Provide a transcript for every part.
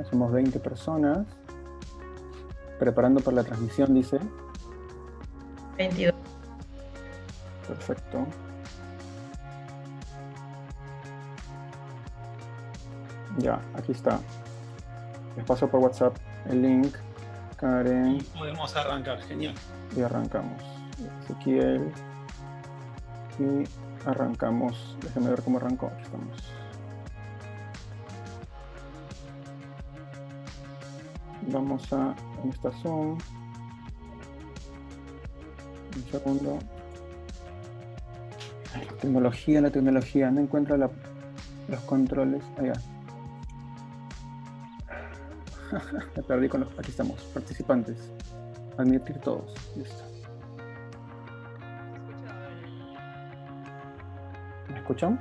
Somos 20 personas. Preparando para la transmisión, dice. 22. Perfecto. Ya, aquí está. Les paso por WhatsApp el link. Karen. Y podemos arrancar, genial. Y arrancamos. Ezequiel. Y arrancamos. Déjenme ver cómo arrancó. Aquí estamos. Vamos a esta Zoom. Un segundo. Ay, la tecnología. No encuentro los controles. Allá. Me perdí con los. Aquí estamos. Participantes. Admitir todos. Listo. ¿Me escuchan?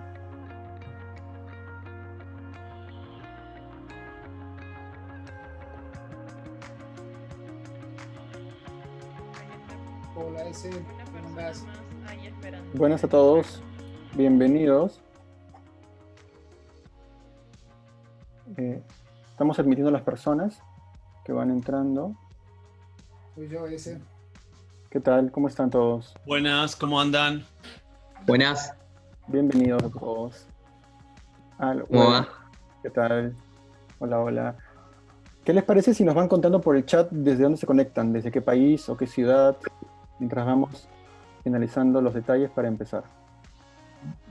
Hola, ese. Buenas a todos. Bienvenidos. Estamos admitiendo a las personas que van entrando. Soy yo, ese. ¿Qué tal? ¿Cómo están todos? Buenas, ¿cómo andan? Buenas. Bienvenidos a todos. ¿Cómo va? ¿Qué tal? Hola, hola. ¿Qué les parece si nos van contando por el chat desde dónde se conectan? ¿Desde qué país o qué ciudad? Mientras vamos finalizando los detalles para empezar.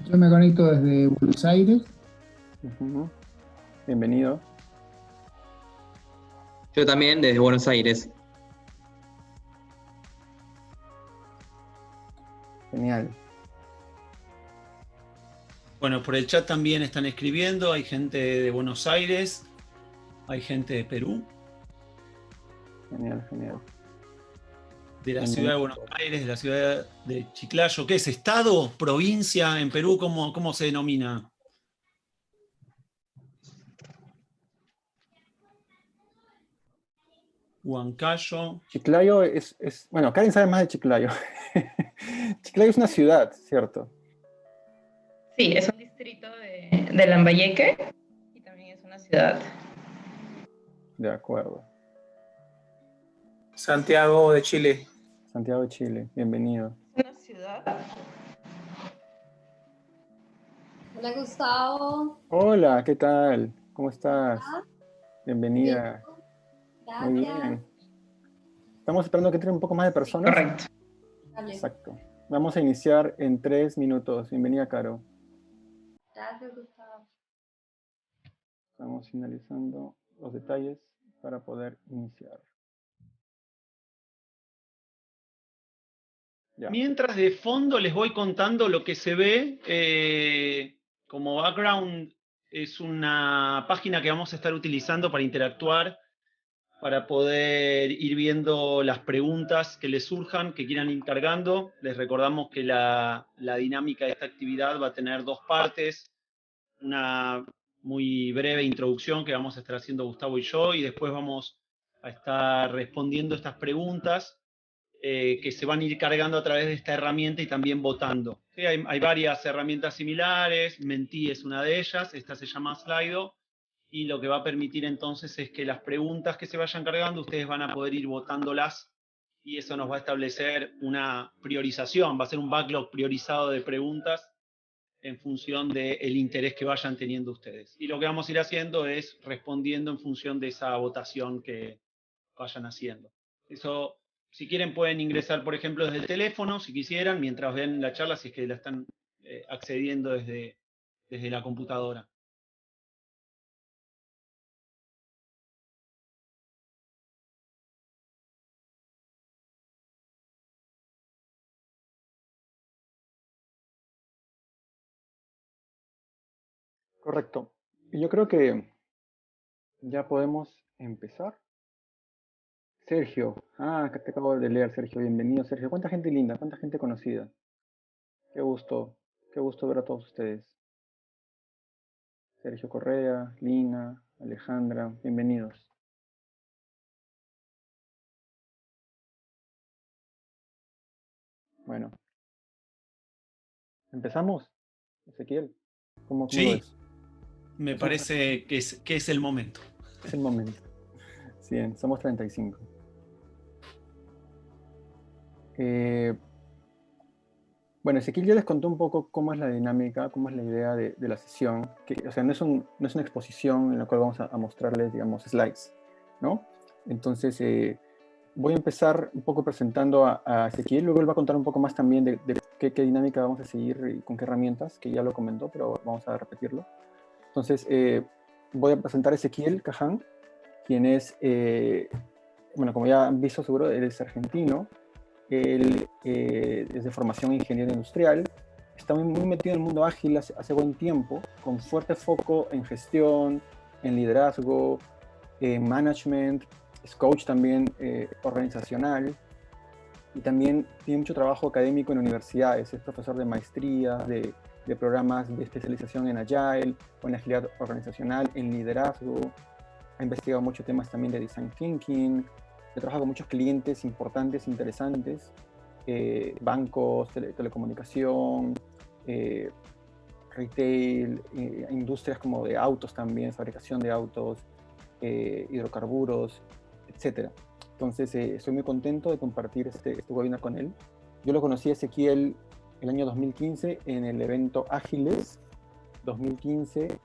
Yo me conecto desde Buenos Aires. Uh-huh. Bienvenido. Yo también desde Buenos Aires. Genial. Bueno, por el chat también están escribiendo, hay gente de Buenos Aires, hay gente de Perú, Genial, genial. de la ciudad de Buenos Aires, de la ciudad de Chiclayo. ¿Qué es? ¿Estado? ¿Provincia? ¿En Perú? ¿Cómo se denomina? Huancayo. Chiclayo es... Bueno, Karen sabe más de Chiclayo. Chiclayo es una ciudad, ¿cierto? Sí, es un distrito de Lambayeque y también es una ciudad. De acuerdo. Santiago de Chile. Santiago de Chile, bienvenido. Es una ciudad. Hola Gustavo. Hola, ¿qué tal? ¿Cómo estás? Hola. Bienvenida. Gracias. Muy bien. Estamos esperando que entren un poco más de personas. Correcto. Dale. Exacto. Vamos a iniciar en 3 minutos. Bienvenida, Caro. Gracias, Gustavo. Estamos finalizando los detalles para poder iniciar. Ya. Mientras de fondo les voy contando lo que se ve. Como background es una página que vamos a estar utilizando para interactuar, para poder ir viendo las preguntas que les surjan, que quieran ir cargando. Les recordamos que la dinámica de esta actividad va a tener dos partes. Una muy breve introducción que vamos a estar haciendo Gustavo y yo, y después vamos a estar respondiendo estas preguntas que se van a ir cargando a través de esta herramienta y también votando. ¿Sí? Hay varias herramientas similares, Menti es una de ellas, esta se llama Slido, y lo que va a permitir entonces es que las preguntas que se vayan cargando, ustedes van a poder ir votándolas, y eso nos va a establecer una priorización, va a ser un backlog priorizado de preguntas en función del interés que vayan teniendo ustedes. Y lo que vamos a ir haciendo es respondiendo en función de esa votación que vayan haciendo. Eso, si quieren, pueden ingresar, por ejemplo, desde el teléfono, si quisieran, mientras ven la charla, si es que la están accediendo desde la computadora. Correcto. Y yo creo que ya podemos empezar. Sergio. Que te acabo de leer, Sergio. Bienvenido, Sergio. ¿Cuánta gente linda? ¿Cuánta gente conocida? Qué gusto ver a todos ustedes. Sergio Correa, Lina, Alejandra, bienvenidos. Bueno. ¿Empezamos? Ezequiel, ¿cómo lo Sí, ves? me parece que es el momento. Es el momento. Sí, somos 35. Bueno, Ezequiel ya les contó un poco cómo es la dinámica, cómo es la idea de la sesión. O sea, no es una exposición en la cual vamos a mostrarles, digamos, slides, ¿no? Entonces, voy a empezar un poco presentando a Ezequiel, luego él va a contar un poco más también de qué dinámica vamos a seguir y con qué herramientas, que ya lo comentó, pero vamos a repetirlo. Entonces, voy a presentar a Ezequiel Caján, quien es, bueno, como ya han visto seguro, él es argentino. Él es de formación ingeniero industrial, está muy metido en el mundo ágil hace buen tiempo, con fuerte foco en gestión, en liderazgo, en management, es coach también organizacional, y también tiene mucho trabajo académico en universidades, es profesor de maestría, de programas de especialización en Agile, o en agilidad organizacional, en liderazgo, ha investigado muchos temas también de design thinking, trabaja con muchos clientes importantes, interesantes, bancos, telecomunicación, retail, industrias como de autos también, fabricación de autos, hidrocarburos, etc. Entonces, estoy muy contento de compartir este webinar con él. Yo lo conocí a Ezequiel el año 2015 en el evento Ágiles 2015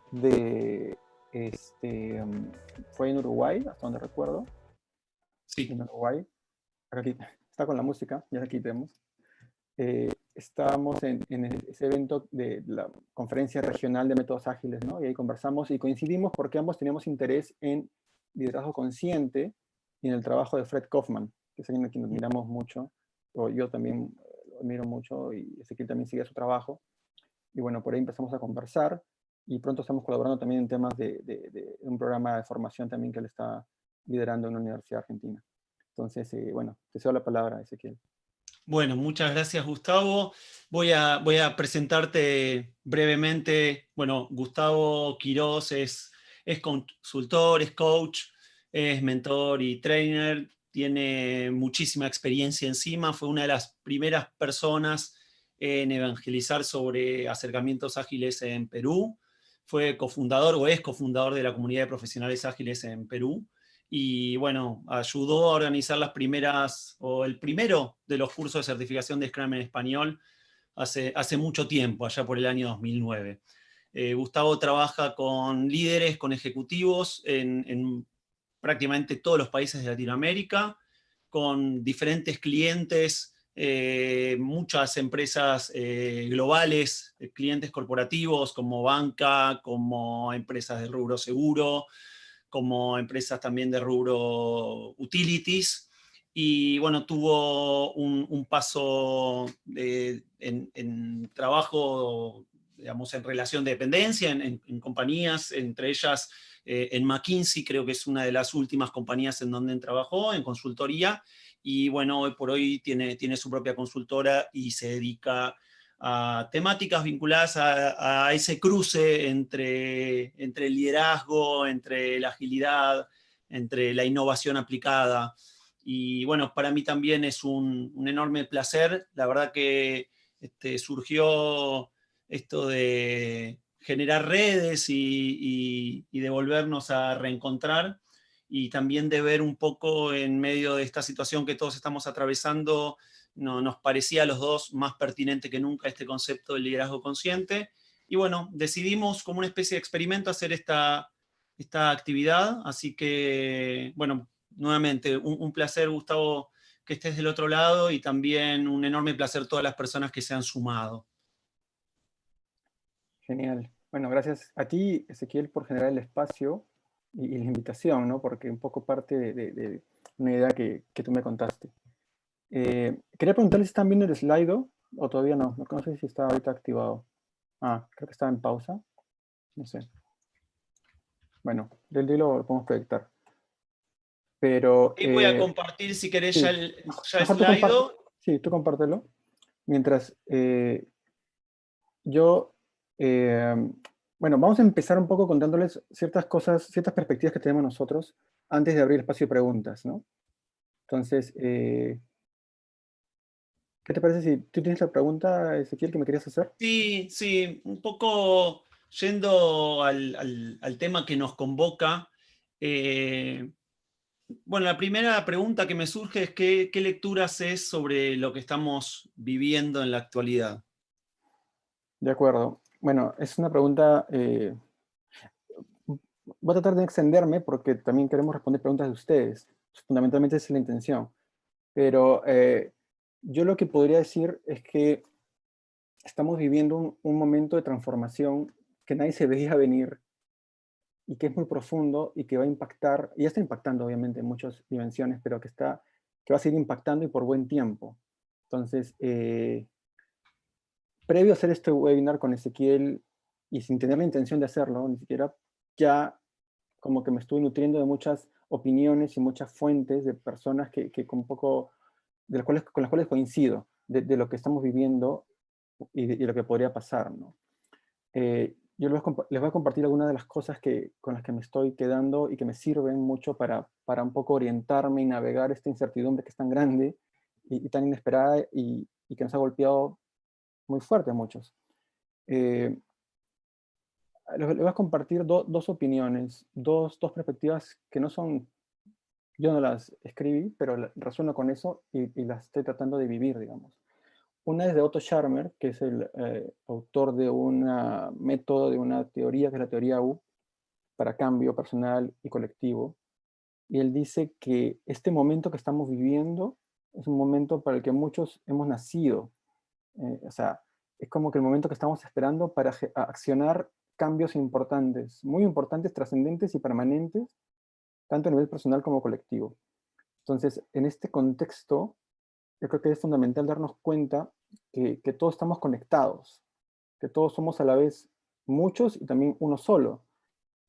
fue en Uruguay, hasta donde recuerdo. Sí. En Uruguay. Aquí está con la música, ya aquí vemos. Estábamos en ese evento de la conferencia regional de métodos ágiles, ¿no? Y ahí conversamos y coincidimos porque ambos teníamos interés en liderazgo consciente y en el trabajo de Fred Kaufman, que es alguien a quien admiramos mucho, o yo también lo admiro mucho, y Ezequiel también sigue su trabajo. Y bueno, por ahí empezamos a conversar y pronto estamos colaborando también en temas de un programa de formación también que él está liderando en una universidad argentina. Entonces, bueno, te cedo la palabra, Ezequiel. Bueno, muchas gracias, Gustavo. Voy a presentarte brevemente. Bueno, Gustavo Quirós es consultor, es coach, es mentor y trainer, tiene muchísima experiencia encima, fue una de las primeras personas en evangelizar sobre acercamientos ágiles en Perú, fue cofundador o es cofundador de la comunidad de profesionales ágiles en Perú, y bueno, ayudó a organizar las primeras, o el primero de los cursos de certificación de Scrum en español hace mucho tiempo, allá por el año 2009. Gustavo trabaja con líderes, con ejecutivos en prácticamente todos los países de Latinoamérica, con diferentes clientes, muchas empresas globales, clientes corporativos como banca, como empresas de rubro seguro, como empresas también de rubro utilities, y bueno, tuvo un paso en trabajo, digamos, en relación de dependencia, en compañías, entre ellas en McKinsey, creo que es una de las últimas compañías en donde trabajó, en consultoría, y bueno, hoy por hoy tiene su propia consultora y se dedica a temáticas vinculadas a ese cruce entre el liderazgo, entre la agilidad, entre la innovación aplicada. Y bueno, para mí también es un enorme placer. La verdad que surgió esto de generar redes y de volvernos a reencontrar, y también de ver un poco en medio de esta situación que todos estamos atravesando, nos parecía a los dos más pertinente que nunca este concepto del liderazgo consciente. Y bueno, decidimos como una especie de experimento hacer esta actividad. Así que, bueno, nuevamente, un placer, Gustavo, que estés del otro lado, y también un enorme placer todas las personas que se han sumado. Genial. Bueno, gracias a ti, Ezequiel, por generar el espacio y la invitación, ¿no? Porque un poco parte de una idea que tú me contaste. Quería preguntarles si están viendo el Slido o todavía no. No sé si está ahorita activado. Ah, creo que estaba en pausa. No sé. Bueno, del día lo podemos proyectar. Pero... Y voy a compartir, si querés, sí, ya el mejor Slido. Sí, tú compártelo. Mientras yo... bueno, vamos a empezar un poco contándoles ciertas cosas, ciertas perspectivas que tenemos nosotros antes de abrir el espacio de preguntas, ¿no? Entonces, ¿qué te parece si tú tienes la pregunta, Ezequiel, que me querías hacer? Sí, un poco yendo al tema que nos convoca. Bueno, la primera pregunta que me surge es ¿qué lectura haces sobre lo que estamos viviendo en la actualidad? De acuerdo. Bueno, es una pregunta, voy a tratar de extenderme porque también queremos responder preguntas de ustedes. Fundamentalmente esa es la intención. Pero yo lo que podría decir es que estamos viviendo un momento de transformación que nadie se veía venir y que es muy profundo y que va a impactar, y ya está impactando obviamente en muchas dimensiones, pero que va a seguir impactando y por buen tiempo. Entonces, previo a hacer este webinar con Ezequiel, y sin tener la intención de hacerlo, ni siquiera, ya como que me estuve nutriendo de muchas opiniones y muchas fuentes de personas que con un poco, con las cuales coincido, de lo que estamos viviendo y lo que podría pasar, ¿no? Yo les voy a compartir algunas de las cosas con las que me estoy quedando y que me sirven mucho para un poco orientarme y navegar esta incertidumbre que es tan grande y tan inesperada y que nos ha golpeado muy fuerte a muchos. Les voy a compartir dos opiniones, dos perspectivas que no son, yo no las escribí, pero resueno con eso y las estoy tratando de vivir, digamos. Una es de Otto Scharmer, que es el autor de un método, de una teoría, que es la teoría U, para cambio personal y colectivo. Y él dice que este momento que estamos viviendo es un momento para el que muchos hemos nacido. O sea, es como que el momento que estamos esperando para accionar cambios importantes, muy importantes, trascendentes y permanentes, tanto a nivel personal como colectivo. Entonces, en este contexto, yo creo que es fundamental darnos cuenta que todos estamos conectados, que todos somos a la vez muchos y también uno solo.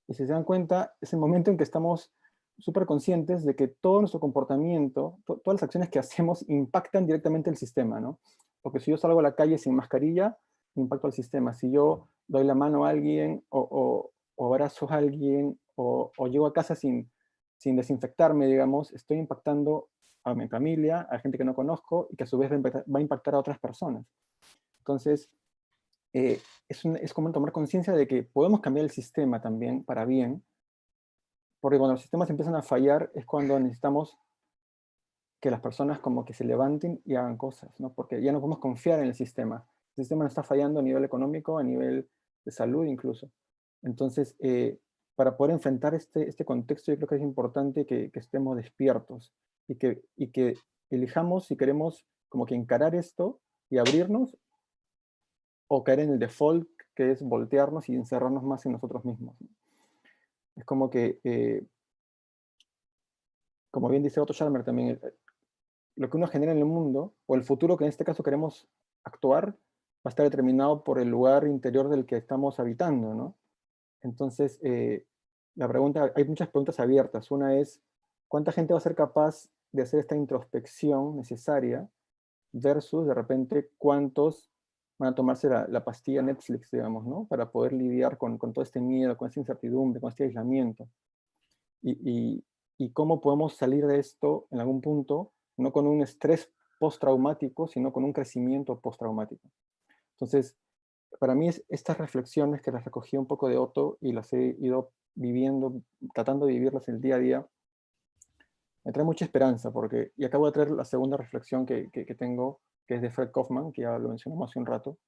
Y si se dan cuenta, es el momento en que estamos súper conscientes de que todo nuestro comportamiento, todas las acciones que hacemos impactan directamente el sistema, ¿no? Porque si yo salgo a la calle sin mascarilla, impacto al sistema. Si yo doy la mano a alguien o abrazo a alguien o llego a casa sin desinfectarme, digamos, estoy impactando a mi familia, a gente que no conozco y que a su vez va a impactar a otras personas. Entonces, es como tomar conciencia de que podemos cambiar el sistema también para bien, porque cuando los sistemas empiezan a fallar es cuando necesitamos que las personas como que se levanten y hagan cosas, ¿no? Porque ya no podemos confiar en el sistema. El sistema nos está fallando a nivel económico, a nivel de salud incluso. Entonces, para poder enfrentar este contexto, yo creo que es importante que estemos despiertos y que elijamos si queremos como que encarar esto y abrirnos o caer en el default, que es voltearnos y encerrarnos más en nosotros mismos. Es como que, como bien dice Otto Scharmer también, lo que uno genera en el mundo, o el futuro que en este caso queremos actuar, va a estar determinado por el lugar interior del que estamos habitando, ¿no? Entonces, la pregunta, hay muchas preguntas abiertas. Una es, ¿cuánta gente va a ser capaz de hacer esta introspección necesaria versus, de repente, cuántos van a tomarse la pastilla Netflix, digamos, ¿no? Para poder lidiar con todo este miedo, con esta incertidumbre, con este aislamiento. Y cómo podemos salir de esto en algún punto, no con un estrés postraumático, sino con un crecimiento postraumático. Entonces, para mí estas reflexiones que las recogí un poco de Otto y las he ido viviendo, tratando de vivirlas el día a día, me trae mucha esperanza, porque, y acabo de traer la segunda reflexión que tengo, que es de Fred Kaufman, que ya lo mencionamos hace un rato,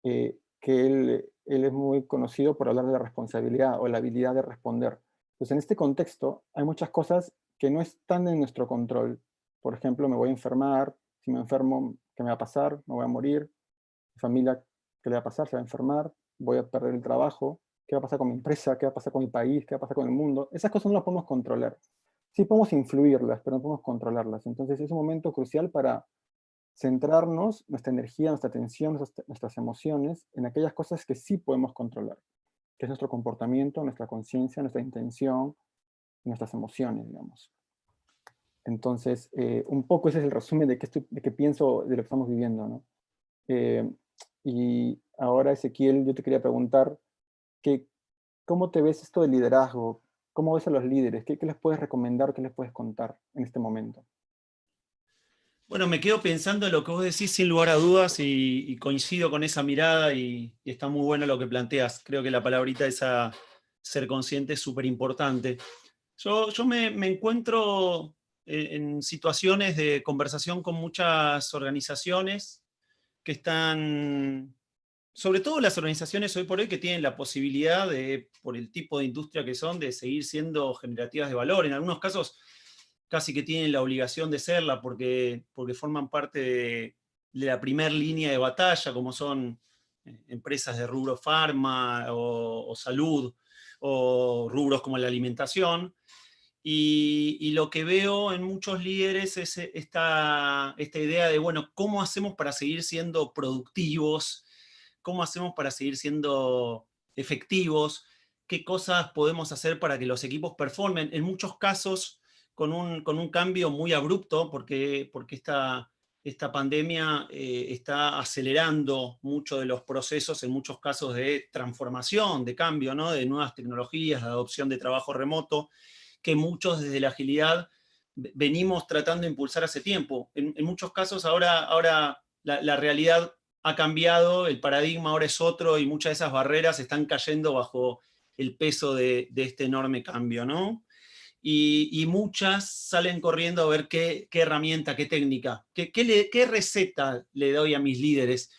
que él es muy conocido por hablar de la responsabilidad o la habilidad de responder. Pues en este contexto hay muchas cosas que no están en nuestro control. Por ejemplo, me voy a enfermar, si me enfermo, ¿qué me va a pasar? Me voy a morir. Mi familia, ¿qué le va a pasar? Se va a enfermar, voy a perder el trabajo, ¿qué va a pasar con mi empresa? ¿Qué va a pasar con mi país? ¿Qué va a pasar con el mundo? Esas cosas no las podemos controlar. Sí podemos influirlas, pero no podemos controlarlas. Entonces es un momento crucial para centrarnos nuestra energía, nuestra atención, nuestras emociones en aquellas cosas que sí podemos controlar, que es nuestro comportamiento, nuestra conciencia, nuestra intención, nuestras emociones, digamos. Entonces, un poco ese es el resumen de qué pienso de lo que estamos viviendo, ¿no? Y ahora, Ezequiel, yo te quería preguntar, ¿cómo te ves esto del liderazgo? ¿Cómo ves a los líderes? ¿Qué les puedes recomendar? ¿Qué les puedes contar en este momento? Bueno, me quedo pensando en lo que vos decís sin lugar a dudas y coincido con esa mirada y está muy bueno lo que planteas. Creo que la palabrita esa ser consciente es súper importante. Yo me encuentro en situaciones de conversación con muchas organizaciones que están, sobre todo las organizaciones hoy por hoy que tienen la posibilidad de, por el tipo de industria que son, de seguir siendo generativas de valor. En algunos casos casi que tienen la obligación de serla porque forman parte de la primera línea de batalla, como son empresas de rubro farma o salud, o rubros como la alimentación. Y lo que veo en muchos líderes es esta idea de, bueno, ¿cómo hacemos para seguir siendo productivos? ¿Cómo hacemos para seguir siendo efectivos? ¿Qué cosas podemos hacer para que los equipos performen? En muchos casos, con un cambio muy abrupto, porque esta pandemia está acelerando muchos de los procesos, en muchos casos de transformación, de cambio, ¿no? De nuevas tecnologías, de adopción de trabajo remoto, que muchos desde la agilidad venimos tratando de impulsar hace tiempo. En muchos casos ahora la realidad ha cambiado, el paradigma ahora es otro y muchas de esas barreras están cayendo bajo el peso de este enorme cambio, ¿no? Y muchas salen corriendo a ver qué herramienta, qué técnica, qué receta le doy a mis líderes.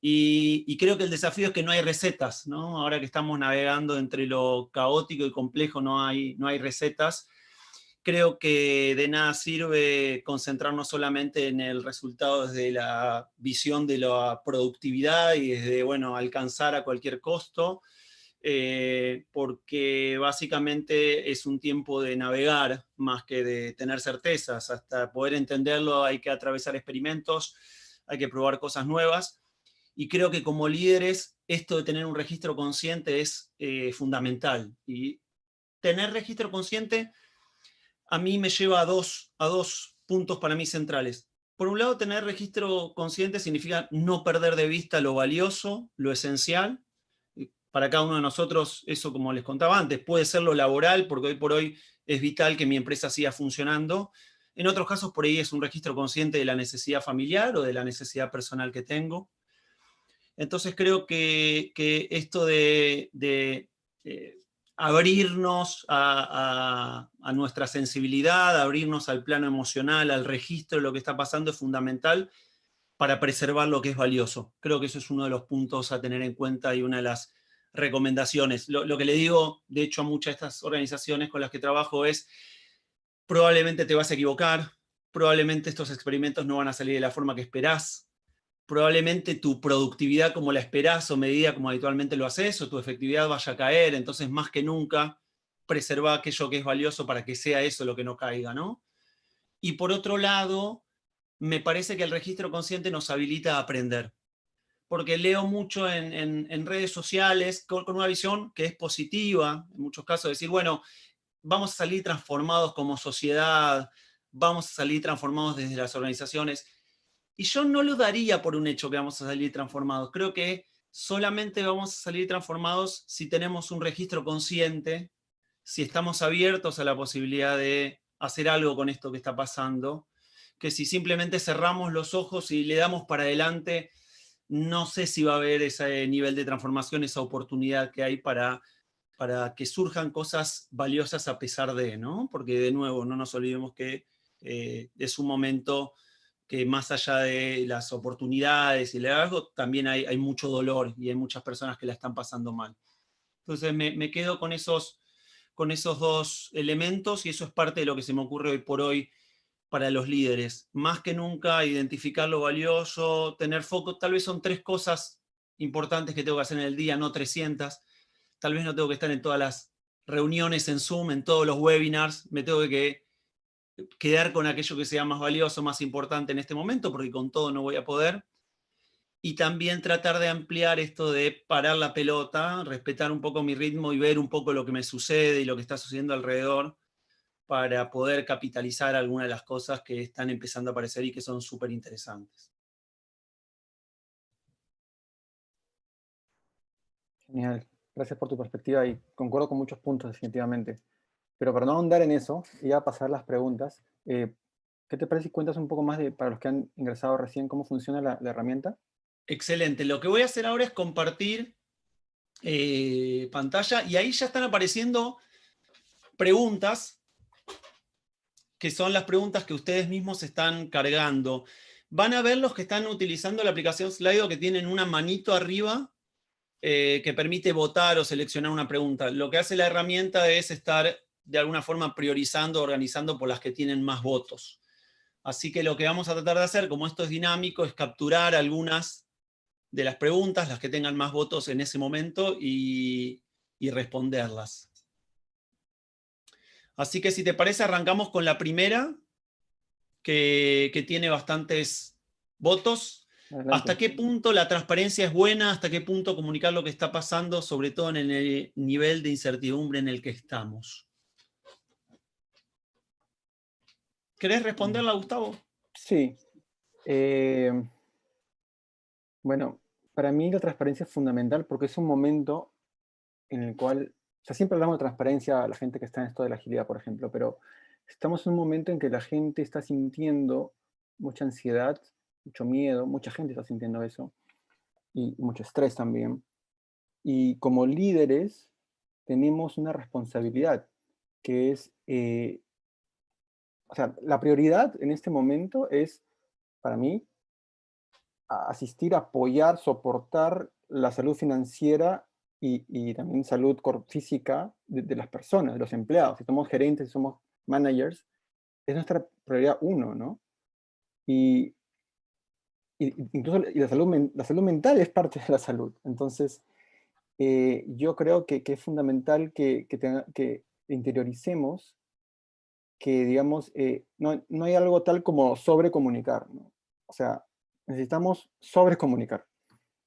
Y creo que el desafío es que no hay recetas, ¿no? Ahora que estamos navegando entre lo caótico y complejo, no hay recetas. Creo que de nada sirve concentrarnos solamente en el resultado desde la visión de la productividad y desde, bueno, alcanzar a cualquier costo, porque básicamente es un tiempo de navegar más que de tener certezas. Hasta poder entenderlo hay que atravesar experimentos, hay que probar cosas nuevas. Y creo que como líderes esto de tener un registro consciente es fundamental. Y tener registro consciente a mí me lleva a dos puntos para mí centrales. Por un lado, tener registro consciente significa no perder de vista lo valioso, lo esencial. Para cada uno de nosotros, eso, como les contaba antes, puede ser lo laboral, porque hoy por hoy es vital que mi empresa siga funcionando. En otros casos, por ahí es un registro consciente de la necesidad familiar o de la necesidad personal que tengo. Entonces creo que esto de abrirnos a nuestra sensibilidad, abrirnos al plano emocional, al registro de lo que está pasando es fundamental para preservar lo que es valioso. Creo que eso es uno de los puntos a tener en cuenta y una de las recomendaciones. Lo que le digo, de hecho, a muchas de estas organizaciones con las que trabajo es: probablemente te vas a equivocar, probablemente estos experimentos no van a salir de la forma que esperás, probablemente tu productividad como la esperás o medida como habitualmente lo haces, o tu efectividad vaya a caer. Entonces, más que nunca, preserva aquello que es valioso para que sea eso lo que no caiga, ¿no? Y por otro lado, me parece que el registro consciente nos habilita a aprender, porque leo mucho en redes sociales con una visión que es positiva, en muchos casos, decir, bueno, vamos a salir transformados como sociedad, vamos a salir transformados desde las organizaciones. Y yo no lo daría por un hecho que vamos a salir transformados. Creo que solamente vamos a salir transformados si tenemos un registro consciente, si estamos abiertos a la posibilidad de hacer algo con esto que está pasando, que si simplemente cerramos los ojos y le damos para adelante, no sé si va a haber ese nivel de transformación, esa oportunidad que hay para que surjan cosas valiosas a pesar de, ¿no? Porque de nuevo, no nos olvidemos que es un momento que más allá de las oportunidades y el liderazgo, también hay mucho dolor y hay muchas personas que la están pasando mal. Entonces me quedo con esos dos elementos y eso es parte de lo que se me ocurre hoy por hoy para los líderes. Más que nunca, identificar lo valioso, tener foco. Tal vez son 3 cosas importantes que tengo que hacer en el día, no 300. Tal vez no tengo que estar en todas las reuniones en Zoom, en todos los webinars. Me tengo que quedar con aquello que sea más valioso, más importante en este momento, porque con todo no voy a poder. Y también tratar de ampliar esto de parar la pelota, respetar un poco mi ritmo y ver un poco lo que me sucede y lo que está sucediendo alrededor para poder capitalizar algunas de las cosas que están empezando a aparecer y que son súper interesantes. Genial. Gracias por tu perspectiva y concuerdo con muchos puntos, definitivamente. Pero para no ahondar en eso y ya pasar las preguntas, ¿qué te parece si cuentas un poco más para los que han ingresado recién, cómo funciona la herramienta? Excelente. Lo que voy a hacer ahora es compartir pantalla y ahí ya están apareciendo preguntas, que son las preguntas que ustedes mismos están cargando. Van a ver los que están utilizando la aplicación Slido que tienen una manito arriba que permite votar o seleccionar una pregunta. Lo que hace la herramienta es estar de alguna forma priorizando, organizando por las que tienen más votos. Así que lo que vamos a tratar de hacer, como esto es dinámico, es capturar algunas de las preguntas, las que tengan más votos en ese momento, y responderlas. Así que si te parece, arrancamos con la primera, que tiene bastantes votos. Adelante. ¿Hasta qué punto la transparencia es buena? ¿Hasta qué punto comunicar lo que está pasando, sobre todo en el nivel de incertidumbre en el que estamos? ¿Querés responderla, Gustavo? Sí. Bueno, para mí la transparencia es fundamental porque es un momento en el cual, o sea, siempre hablamos de transparencia a la gente que está en esto de la agilidad, por ejemplo, pero estamos en un momento en que la gente está sintiendo mucha ansiedad, mucho miedo, mucha gente está sintiendo eso, y mucho estrés también. Y como líderes tenemos una responsabilidad, que es, o sea, la prioridad en este momento es, para mí, asistir, apoyar, soportar la salud financiera y también salud física de las personas, de los empleados. Si somos gerentes, si somos managers, es nuestra prioridad uno, ¿no? Y, incluso y la salud mental es parte de la salud. Entonces, yo creo que es fundamental que interioricemos que, digamos, no hay algo tal como sobrecomunicar, ¿no? O sea, necesitamos sobrecomunicar.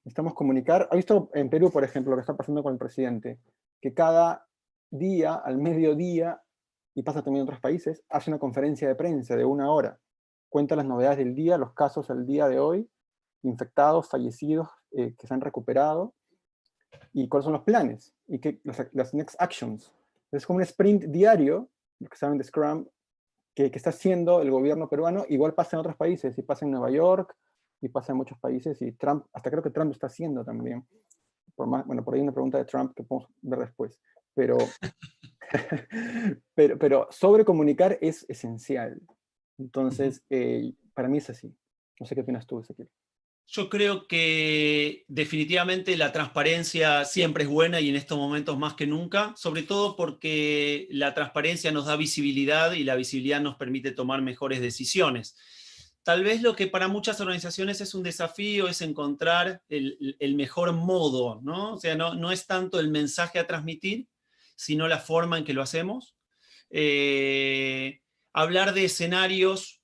Necesitamos comunicar. ¿Ha visto en Perú, por ejemplo, lo que está pasando con el presidente? Que cada día, al mediodía, y pasa también en otros países, hace una conferencia de prensa de 1 hora. Cuenta las novedades del día, los casos al día de hoy, infectados, fallecidos, que se han recuperado, y cuáles son los planes, y las next actions. Es como un sprint diario, lo que saben de Scrum, que está haciendo el gobierno peruano. Igual pasa en otros países, y pasa en Nueva York, y pasa en muchos países, y Trump, hasta creo que Trump está haciendo también. Bueno, por ahí hay una pregunta de Trump que podemos ver después. Pero, pero sobrecomunicar es esencial. Entonces, para mí es así. No sé qué opinas tú, Ezequiel. Yo creo que definitivamente la transparencia siempre es buena y en estos momentos más que nunca, sobre todo porque la transparencia nos da visibilidad y la visibilidad nos permite tomar mejores decisiones. Tal vez lo que para muchas organizaciones es un desafío es encontrar el mejor modo, ¿no? O sea, no es tanto el mensaje a transmitir, sino la forma en que lo hacemos. Hablar de escenarios.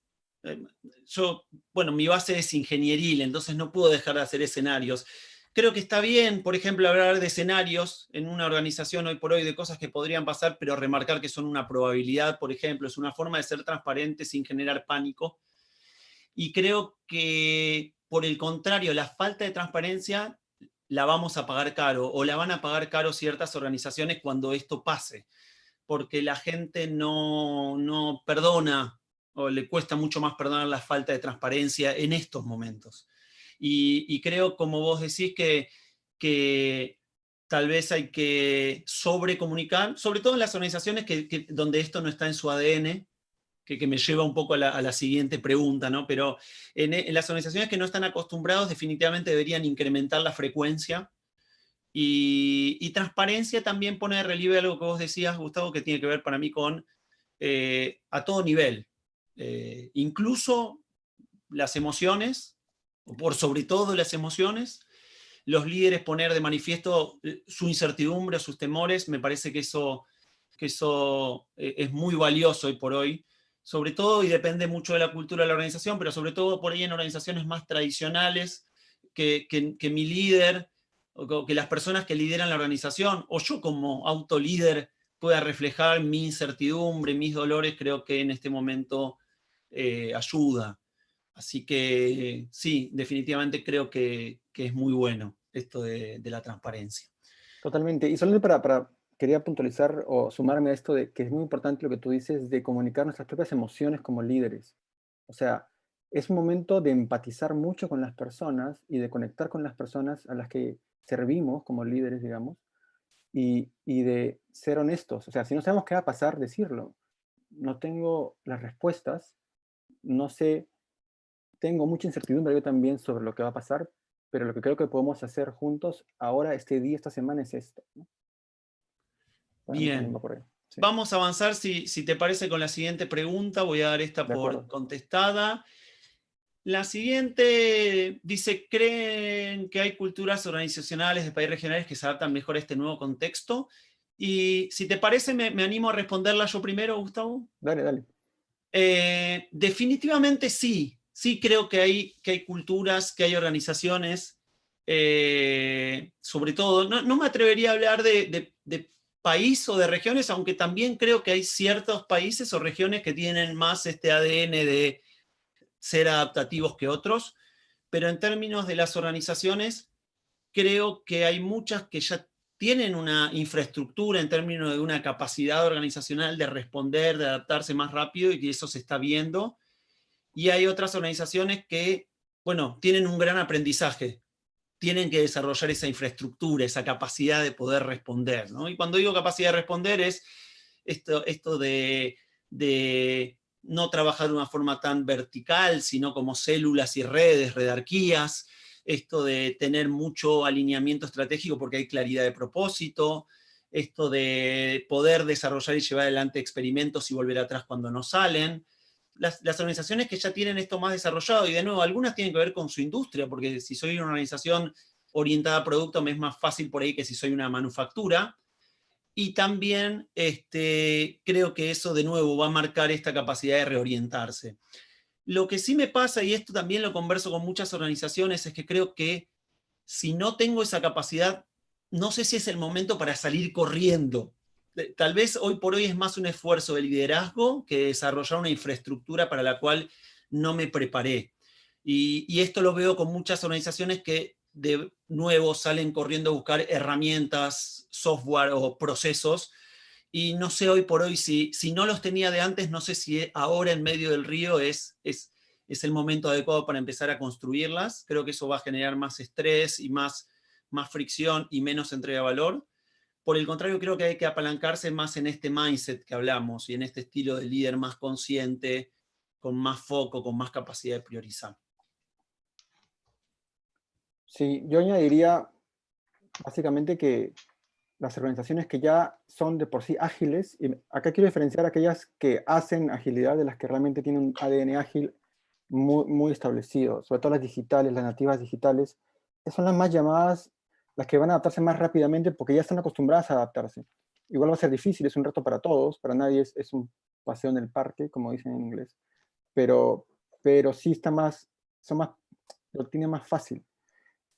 Bueno, mi base es ingenieril, entonces no puedo dejar de hacer escenarios. Creo que está bien, por ejemplo, hablar de escenarios en una organización hoy por hoy, de cosas que podrían pasar, pero remarcar que son una probabilidad, por ejemplo, es una forma de ser transparente sin generar pánico. Y creo que, por el contrario, la falta de transparencia la vamos a pagar caro, o la van a pagar caro ciertas organizaciones cuando esto pase, porque la gente no perdona, o le cuesta mucho más perdonar la falta de transparencia en estos momentos. Y creo, como vos decís, que tal vez hay que sobrecomunicar, sobre todo en las organizaciones donde esto no está en su ADN, que me lleva un poco a la siguiente pregunta, ¿no? Pero en las organizaciones que no están acostumbrados, definitivamente deberían incrementar la frecuencia. Y transparencia también pone de relieve algo que vos decías, Gustavo, que tiene que ver para mí con a todo nivel. Incluso las emociones, o por sobre todo las emociones, los líderes poner de manifiesto su incertidumbre, sus temores, me parece que eso es muy valioso hoy por hoy, sobre todo, y depende mucho de la cultura de la organización, pero sobre todo por ahí en organizaciones más tradicionales, que mi líder, o que las personas que lideran la organización, o yo como autolíder, pueda reflejar mi incertidumbre, mis dolores, creo que en este momento ayuda. Así que sí, definitivamente creo que es muy bueno esto de la transparencia. Totalmente. Y solamente quería puntualizar o sumarme a esto de que es muy importante lo que tú dices de comunicar nuestras propias emociones como líderes. O sea, es un momento de empatizar mucho con las personas y de conectar con las personas a las que servimos como líderes, digamos, y de ser honestos. O sea, si no sabemos qué va a pasar, decirlo. No tengo las respuestas, no sé, tengo mucha incertidumbre yo también sobre lo que va a pasar, pero lo que creo que podemos hacer juntos ahora, este día, esta semana, es esto, ¿no? Para mí también Bien. va por ahí. Sí, Vamos a avanzar, si te parece, con la siguiente pregunta. Voy a dar esta de por acuerdo. contestada. La siguiente dice, ¿creen que hay culturas organizacionales de países regionales que se adaptan mejor a este nuevo contexto? Y si te parece, me animo a responderla yo primero, Gustavo. Dale, dale. Definitivamente sí. Sí creo que hay culturas, que hay organizaciones, sobre todo, no me atrevería a hablar de país o de regiones, aunque también creo que hay ciertos países o regiones que tienen más este ADN de ser adaptativos que otros, pero en términos de las organizaciones, creo que hay muchas que ya tienen una infraestructura en términos de una capacidad organizacional de responder, de adaptarse más rápido, y que eso se está viendo. Y hay otras organizaciones que, bueno, tienen un gran aprendizaje, tienen que desarrollar esa infraestructura, esa capacidad de poder responder, ¿no? Y cuando digo capacidad de responder es esto de no trabajar de una forma tan vertical, sino como células y redes, redarquías, esto de tener mucho alineamiento estratégico porque hay claridad de propósito, esto de poder desarrollar y llevar adelante experimentos y volver atrás cuando no salen. Las organizaciones que ya tienen esto más desarrollado, y de nuevo, algunas tienen que ver con su industria, porque si soy una organización orientada a producto, me es más fácil por ahí que si soy una manufactura. Y también creo que eso de nuevo va a marcar esta capacidad de reorientarse. Lo que sí me pasa, y esto también lo converso con muchas organizaciones, es que creo que si no tengo esa capacidad, no sé si es el momento para salir corriendo. Tal vez hoy por hoy es más un esfuerzo de liderazgo que desarrollar una infraestructura para la cual no me preparé. Y esto lo veo con muchas organizaciones que de nuevo salen corriendo a buscar herramientas, software o procesos, y no sé hoy por hoy si no los tenía de antes, no sé si ahora en medio del río es el momento adecuado para empezar a construirlas. Creo que eso va a generar más estrés y más fricción y menos entrega de valor. Por el contrario, creo que hay que apalancarse más en este mindset que hablamos y en este estilo de líder más consciente, con más foco, con más capacidad de priorizar. Sí, yo añadiría básicamente que las organizaciones que ya son de por sí ágiles, y acá quiero diferenciar aquellas que hacen agilidad de las que realmente tienen un ADN ágil muy, muy establecido, sobre todo las digitales, las nativas digitales, que son las más llamadas, las que van a adaptarse más rápidamente porque ya están acostumbradas a adaptarse. Igual va a ser difícil, es un reto para todos, para nadie es un paseo en el parque, como dicen en inglés, pero sí está más, lo tiene más fácil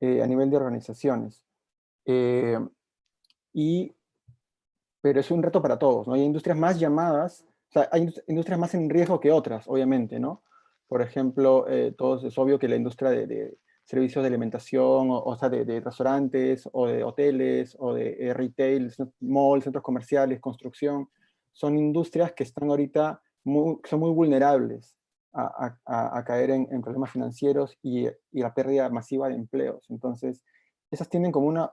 a nivel de organizaciones. Pero es un reto para todos, ¿no? Hay industrias más llamadas, o sea, hay industrias más en riesgo que otras, obviamente, ¿no? Por ejemplo, todos es obvio que la industria de servicios de alimentación, o sea, de restaurantes, o de hoteles, o de retail, malls, centros comerciales, construcción, son industrias que están ahorita, son muy vulnerables a caer en problemas financieros y la pérdida masiva de empleos. Entonces, esas tienen como una,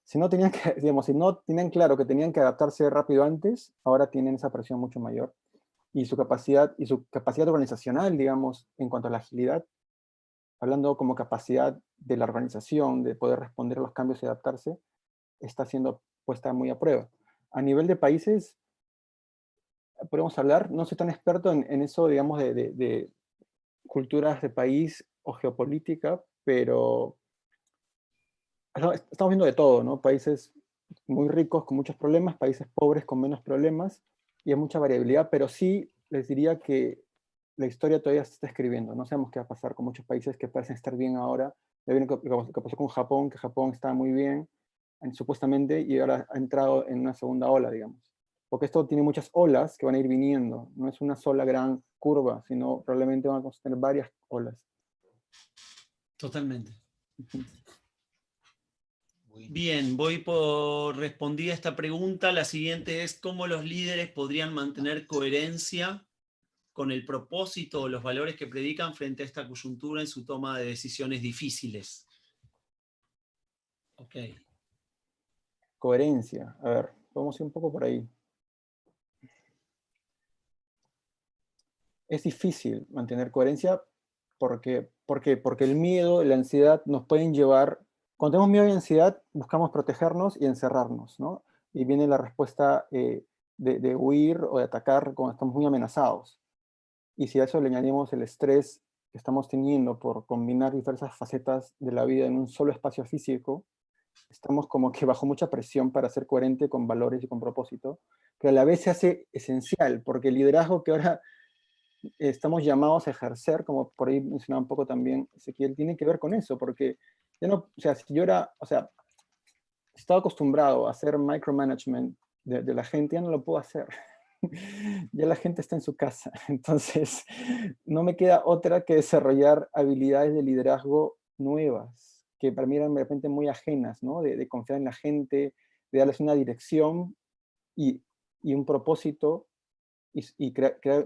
si no tenían que, digamos, si no tenían claro que tenían que adaptarse rápido antes, ahora tienen esa presión mucho mayor. Y su capacidad organizacional, digamos, en cuanto a la agilidad, hablando como capacidad de la organización, de poder responder a los cambios y adaptarse, está siendo puesta muy a prueba. A nivel de países, podemos hablar, no soy tan experto en eso, digamos, de culturas de país o geopolítica, pero estamos viendo de todo, ¿no? Países muy ricos con muchos problemas, países pobres con menos problemas, y hay mucha variabilidad, pero sí les diría que la historia todavía se está escribiendo. No sabemos qué va a pasar con muchos países que parecen estar bien ahora. Ya vieron lo que pasó con Japón, que Japón estaba muy bien, supuestamente, y ahora ha entrado en una segunda ola, digamos. Porque esto tiene muchas olas que van a ir viniendo. No es una sola gran curva, sino probablemente vamos a tener varias olas. Totalmente. Uh-huh. Bien, voy por respondida esta pregunta. La siguiente es: ¿cómo los líderes podrían mantener coherencia con el propósito o los valores que predican frente a esta coyuntura en su toma de decisiones difíciles? Ok. Coherencia, a ver. Podemos ir un poco por ahí. Es difícil mantener coherencia porque el miedo y la ansiedad nos pueden llevar, cuando tenemos miedo y ansiedad, buscamos protegernos y encerrarnos, ¿no? Y viene la respuesta de huir o de atacar cuando estamos muy amenazados. Y si a eso le añadimos el estrés que estamos teniendo por combinar diversas facetas de la vida en un solo espacio físico, estamos como que bajo mucha presión para ser coherente con valores y con propósito, que a la vez se hace esencial, porque el liderazgo que ahora estamos llamados a ejercer, como por ahí mencionaba un poco también Ezequiel, tiene que ver con eso, porque ya no, o sea, si yo era, o sea, estaba acostumbrado a hacer micromanagement de la gente, ya no lo puedo hacer. Ya la gente está en su casa, entonces no me queda otra que desarrollar habilidades de liderazgo nuevas, que para mí eran de repente muy ajenas, ¿no? De confiar en la gente, de darles una dirección y un propósito, y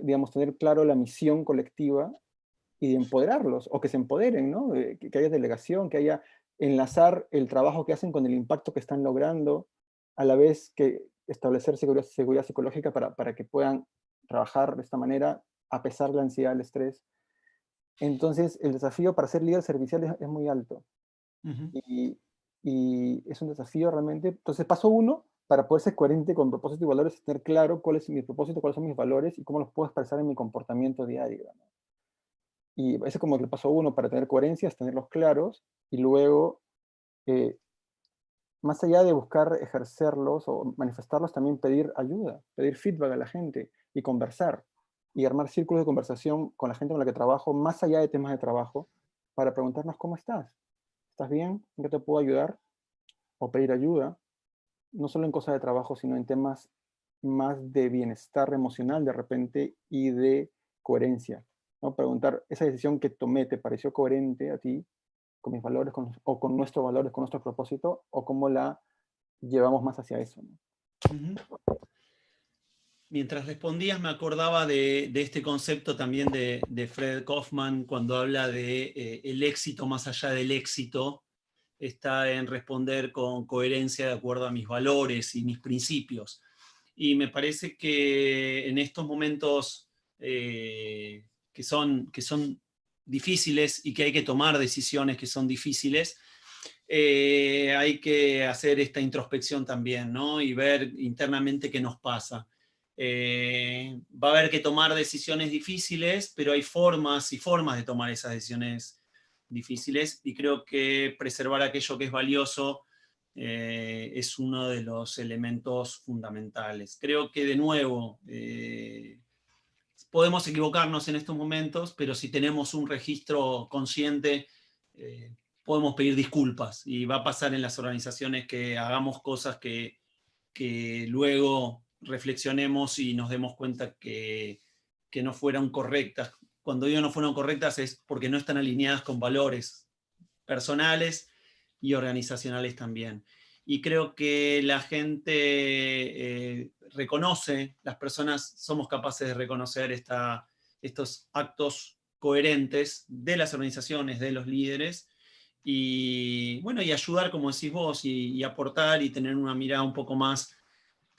digamos, tener claro la misión colectiva y de empoderarlos, o que se empoderen, ¿no? Que haya delegación, que haya enlazar el trabajo que hacen con el impacto que están logrando, a la vez que establecer seguridad psicológica para que puedan trabajar de esta manera a pesar de la ansiedad, el estrés. Entonces, el desafío para ser líder servicial es muy alto. Ujú. Y es un desafío realmente. Entonces, paso uno, para poder ser coherente con propósito y valores, es tener claro cuál es mi propósito, cuáles son mis valores y cómo los puedo expresar en mi comportamiento diario, ¿no? Y ese es como el paso uno para tener coherencia, es tenerlos claros, y luego, eh, más allá de buscar ejercerlos o manifestarlos, también pedir ayuda, pedir feedback a la gente y conversar, y armar círculos de conversación con la gente con la que trabajo, más allá de temas de trabajo, para preguntarnos cómo estás. ¿Estás bien? ¿En qué te puedo ayudar? O pedir ayuda, no solo en cosas de trabajo, sino en temas más de bienestar emocional de repente y de coherencia, ¿no? Preguntar, ¿esa decisión que tomé te pareció coherente a ti, con mis valores, o con nuestros valores, con nuestro propósito, o cómo la llevamos más hacia eso, ¿no? Ujú. Mientras respondías me acordaba de este concepto también de Fred Kaufman cuando habla de el éxito más allá del éxito, está en responder con coherencia de acuerdo a mis valores y mis principios. Y me parece que en estos momentos que son difíciles y que hay que tomar decisiones que son difíciles, hay que hacer esta introspección también, ¿no? Y ver internamente qué nos pasa. Va a haber que tomar decisiones difíciles, pero hay formas y formas de tomar esas decisiones difíciles, y creo que preservar aquello que es valioso es uno de los elementos fundamentales. Creo que de nuevo podemos equivocarnos en estos momentos, pero si tenemos un registro consciente, podemos pedir disculpas, y va a pasar en las organizaciones que hagamos cosas que luego reflexionemos y nos demos cuenta que no fueron correctas. Cuando digo no fueron correctas es porque no están alineadas con valores personales y organizacionales también. Y creo que la gente reconoce, las personas somos capaces de reconocer estos actos coherentes de las organizaciones, de los líderes, y bueno, y ayudar, como decís vos, y aportar y tener una mirada un poco más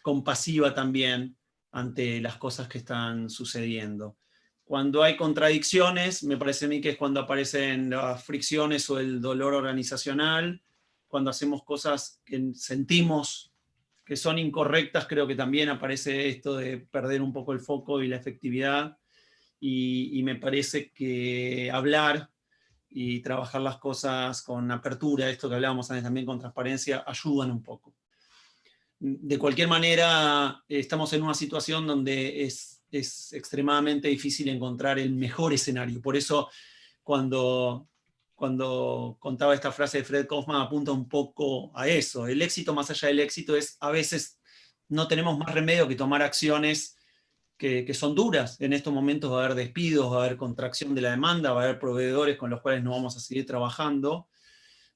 compasiva también ante las cosas que están sucediendo. Cuando hay contradicciones, me parece a mí que es cuando aparecen las fricciones o el dolor organizacional, cuando hacemos cosas que sentimos que son incorrectas, creo que también aparece esto de perder un poco el foco y la efectividad, y me parece que hablar y trabajar las cosas con apertura, esto que hablábamos antes también con transparencia, ayudan un poco. De cualquier manera, estamos en una situación donde es extremadamente difícil encontrar el mejor escenario. Por eso, cuando contaba esta frase de Fred Kaufman, apunta un poco a eso. El éxito más allá del éxito es, a veces, no tenemos más remedio que tomar acciones que son duras. En estos momentos va a haber despidos, va a haber contracción de la demanda, va a haber proveedores con los cuales no vamos a seguir trabajando,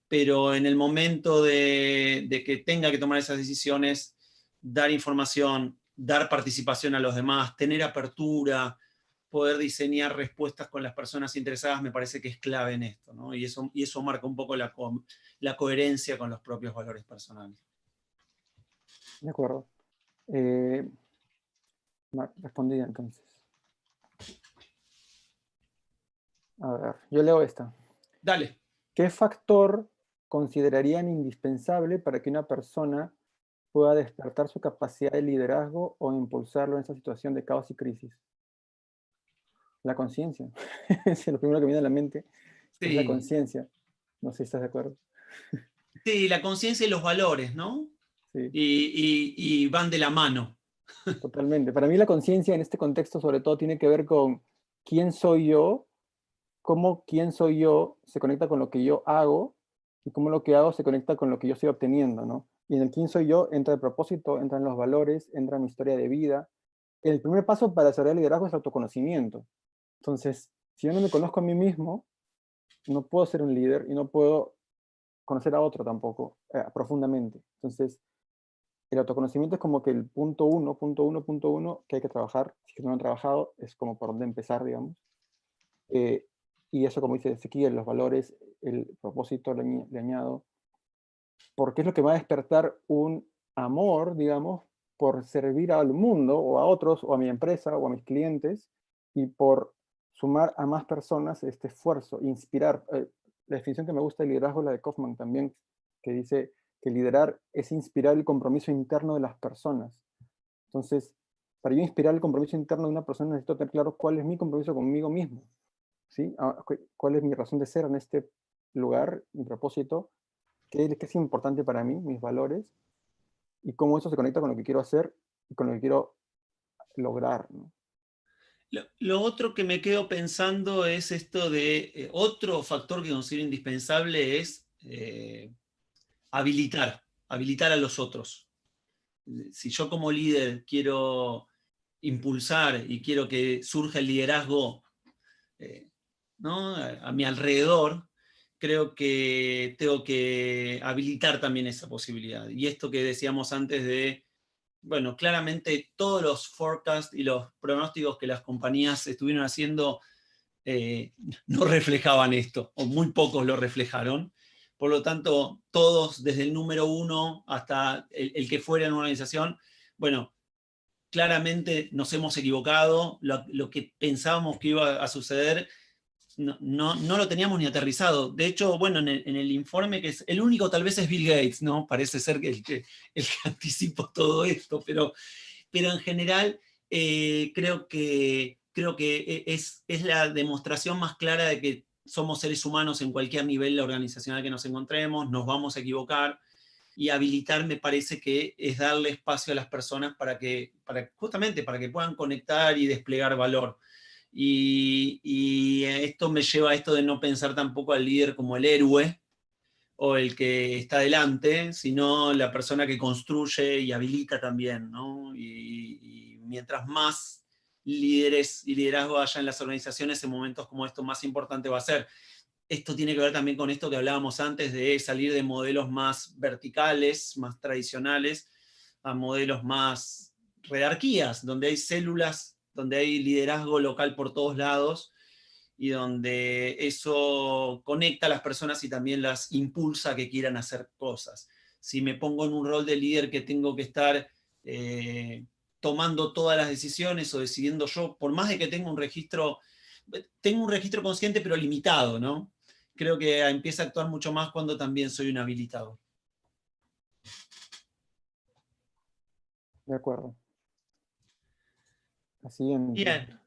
pero en el momento de que tenga que tomar esas decisiones, dar información, dar participación a los demás, tener apertura, poder diseñar respuestas con las personas interesadas, me parece que es clave en esto, ¿no? Y eso marca un poco la coherencia con los propios valores personales. De acuerdo. Respondí entonces. A ver, yo leo esta. Dale. ¿Qué factor considerarían indispensable para que una persona pueda despertar su capacidad de liderazgo o impulsarlo en esa situación de caos y crisis? La conciencia. Es lo primero que me viene a la mente. Es la Sí, conciencia. No sé si estás de acuerdo. sí, la conciencia y los valores, ¿no? Sí, Y van de la mano. totalmente. Para mí la conciencia en este contexto sobre todo tiene que ver con quién soy yo, cómo quién soy yo se conecta con lo que yo hago y cómo lo que hago se conecta con lo que yo estoy obteniendo, ¿no? Y en el quién soy yo entra el propósito, entran los valores, entra mi historia de vida. El primer paso para desarrollar liderazgo es el autoconocimiento. Entonces, si yo no me conozco a mí mismo, no puedo ser un líder y no puedo conocer a otro tampoco, profundamente. Entonces, el autoconocimiento es como que el punto uno que hay que trabajar. Si es que no lo han trabajado, es como por dónde empezar, digamos. Eh, y eso, como dice Ezequiel, los valores, el propósito le añado, porque es lo que va a despertar un amor, digamos, por servir al mundo o a otros, o a mi empresa, o a mis clientes, y por sumar a más personas este esfuerzo, inspirar. La definición que me gusta de liderazgo es la de Kaufman también, que dice que liderar es inspirar el compromiso interno de las personas. Entonces, para yo inspirar el compromiso interno de una persona necesito tener claro cuál es mi compromiso conmigo mismo, ¿sí? ¿Cuál es mi razón de ser en este lugar, mi propósito? ¿Qué es importante para mí, mis valores? Y cómo eso se conecta con lo que quiero hacer y con lo que quiero lograr, ¿no? Lo otro que me quedo pensando es esto de otro factor que considero indispensable es habilitar a los otros. Si yo como líder quiero impulsar y quiero que surja el liderazgo ¿no? a mi alrededor, creo que tengo que habilitar también esa posibilidad. Y esto que decíamos antes de, bueno, claramente todos los forecasts y los pronósticos que las compañías estuvieron haciendo no reflejaban esto, o muy pocos lo reflejaron. Por lo tanto, todos, desde el número uno hasta el que fuera en una organización, bueno, claramente nos hemos equivocado, lo que pensábamos que iba a suceder no lo teníamos ni aterrizado. De hecho, bueno, en el informe, que es el único tal vez es Bill Gates, ¿no? Parece ser que el que anticipó todo esto, pero en general creo que es la demostración más clara de que somos seres humanos en cualquier nivel organizacional que nos encontremos, nos vamos a equivocar, y habilitar me parece que es darle espacio a las personas justamente para que puedan conectar y desplegar valor. Y esto me lleva a esto de no pensar tampoco al líder como el héroe o el que está delante, sino la persona que construye y habilita también, ¿no? Y mientras más líderes y liderazgo haya en las organizaciones en momentos como estos, más importante va a ser. Esto tiene que ver también con esto que hablábamos antes de salir de modelos más verticales, más tradicionales, a modelos más jerarquías, donde hay células, donde hay liderazgo local por todos lados y donde eso conecta a las personas y también las impulsa a que quieran hacer cosas. Si me pongo en un rol de líder que tengo que estar tomando todas las decisiones o decidiendo yo, por más de que tengo un registro consciente pero limitado, ¿no? Creo que empieza a actuar mucho más cuando también soy un habilitador. De acuerdo. Así en... Bien.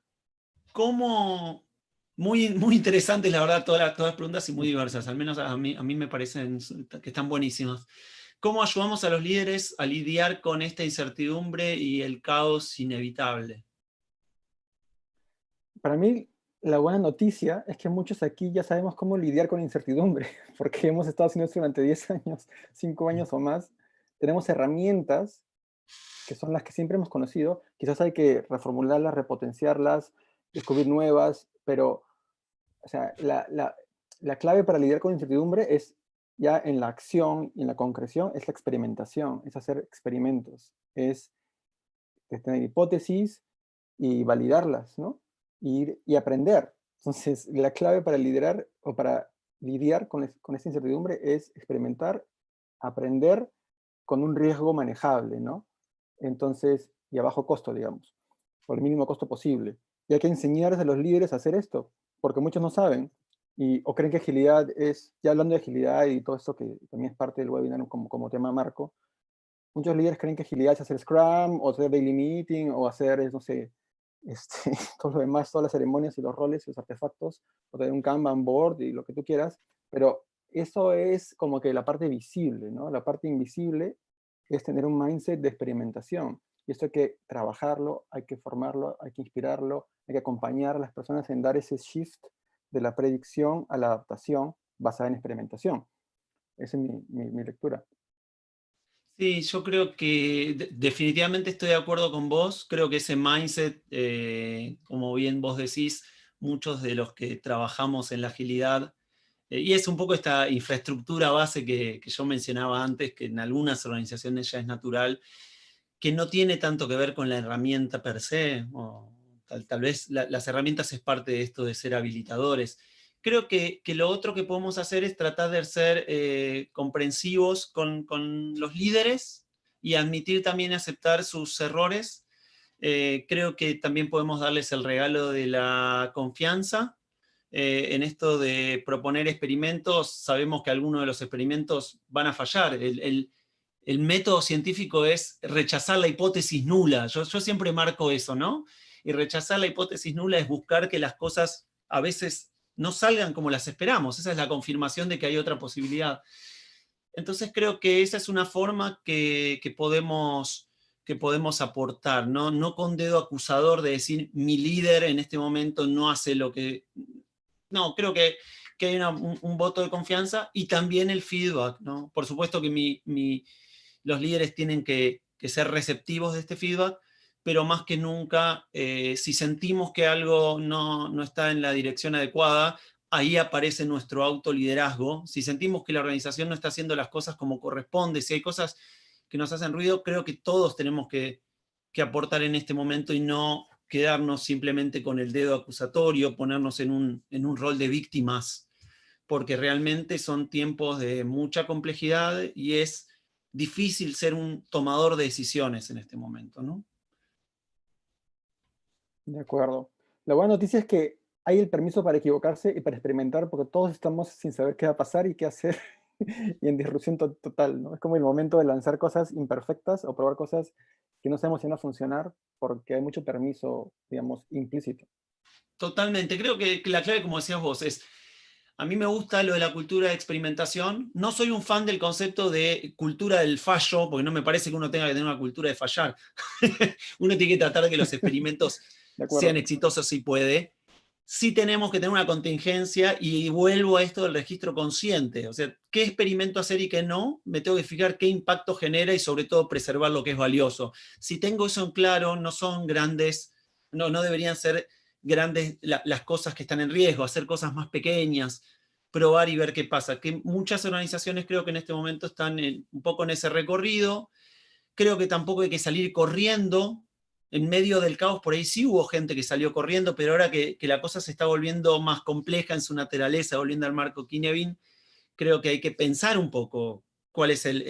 ¿Cómo? Muy, muy interesantes, la verdad, todas las preguntas y muy diversas. Al menos a mí me parecen que están buenísimas. ¿Cómo ayudamos a los líderes a lidiar con esta incertidumbre y el caos inevitable? Para mí, la buena noticia es que muchos aquí ya sabemos cómo lidiar con incertidumbre, porque hemos estado haciendo esto durante 10 años, 5 años o más. Tenemos herramientas que son las que siempre hemos conocido. Quizás hay que reformularlas, repotenciarlas, descubrir nuevas, pero o sea, la clave para lidiar con incertidumbre es ya en la acción y en la concreción, es la experimentación, es hacer experimentos, es tener hipótesis y validarlas, ¿no? Y aprender. Entonces, la clave para liderar o para lidiar con esta incertidumbre es experimentar, aprender con un riesgo manejable, ¿no? Entonces, y a bajo costo, digamos, por el mínimo costo posible. Y hay que enseñarles a los líderes a hacer esto, porque muchos no saben, o creen que agilidad es, ya hablando de agilidad y todo esto que también es parte del webinar como tema marco, muchos líderes creen que agilidad es hacer Scrum, o hacer Daily Meeting, o hacer, no sé, todo lo demás, todas las ceremonias y los roles y los artefactos, o tener un Kanban board y lo que tú quieras, pero eso es como que la parte visible, ¿no? La parte invisible es tener un mindset de experimentación. Y esto hay que trabajarlo, hay que formarlo, hay que inspirarlo, hay que acompañar a las personas en dar ese shift de la predicción a la adaptación basada en experimentación. Esa es mi lectura. Sí, yo creo que definitivamente estoy de acuerdo con vos. Creo que ese mindset, como bien vos decís, muchos de los que trabajamos en la agilidad, y es un poco esta infraestructura base que yo mencionaba antes, que en algunas organizaciones ya es natural, que no tiene tanto que ver con la herramienta per se, o tal vez las herramientas es parte de esto de ser habilitadores. Creo que lo otro que podemos hacer es tratar de ser comprensivos con los líderes y admitir también aceptar sus errores. Creo que también podemos darles el regalo de la confianza. En esto de proponer experimentos, sabemos que algunos de los experimentos van a fallar. El método científico es rechazar la hipótesis nula. Yo siempre marco eso, ¿no? Y rechazar la hipótesis nula es buscar que las cosas a veces no salgan como las esperamos. Esa es la confirmación de que hay otra posibilidad. Entonces creo que esa es una forma que podemos aportar, ¿no? No con dedo acusador de decir mi líder en este momento no hace lo que... No, creo que hay un voto de confianza y también el feedback, ¿no? Por supuesto que los líderes tienen que ser receptivos de este feedback, pero más que nunca, si sentimos que algo no está en la dirección adecuada, ahí aparece nuestro autoliderazgo. Si sentimos que la organización no está haciendo las cosas como corresponde, si hay cosas que nos hacen ruido, creo que todos tenemos que aportar en este momento y no quedarnos simplemente con el dedo acusatorio, ponernos en un rol de víctimas, porque realmente son tiempos de mucha complejidad y es difícil ser un tomador de decisiones en este momento, ¿no? De acuerdo. La buena noticia es que hay el permiso para equivocarse y para experimentar, porque todos estamos sin saber qué va a pasar y qué hacer, y en disrupción total, ¿no? Es como el momento de lanzar cosas imperfectas o probar cosas que no sabemos si van a funcionar, porque hay mucho permiso, digamos, implícito. Totalmente. Creo que la clave, como decías vos, es... A mí me gusta lo de la cultura de experimentación. No soy un fan del concepto de cultura del fallo, porque no me parece que uno tenga que tener una cultura de fallar. Uno tiene que tratar de que los experimentos sean exitosos si puede. Sí tenemos que tener una contingencia, y vuelvo a esto del registro consciente. O sea, ¿qué experimento hacer y qué no? Me tengo que fijar qué impacto genera y sobre todo preservar lo que es valioso. Si tengo eso en claro, no son grandes, no deberían ser grandes las cosas que están en riesgo, hacer cosas más pequeñas, probar y ver qué pasa. Que muchas organizaciones creo que en este momento están un poco en ese recorrido. Creo que tampoco hay que salir corriendo. En medio del caos, por ahí sí hubo gente que salió corriendo, pero ahora que la cosa se está volviendo más compleja en su naturaleza, volviendo al marco Kinevin, creo que hay que pensar un poco cuál es el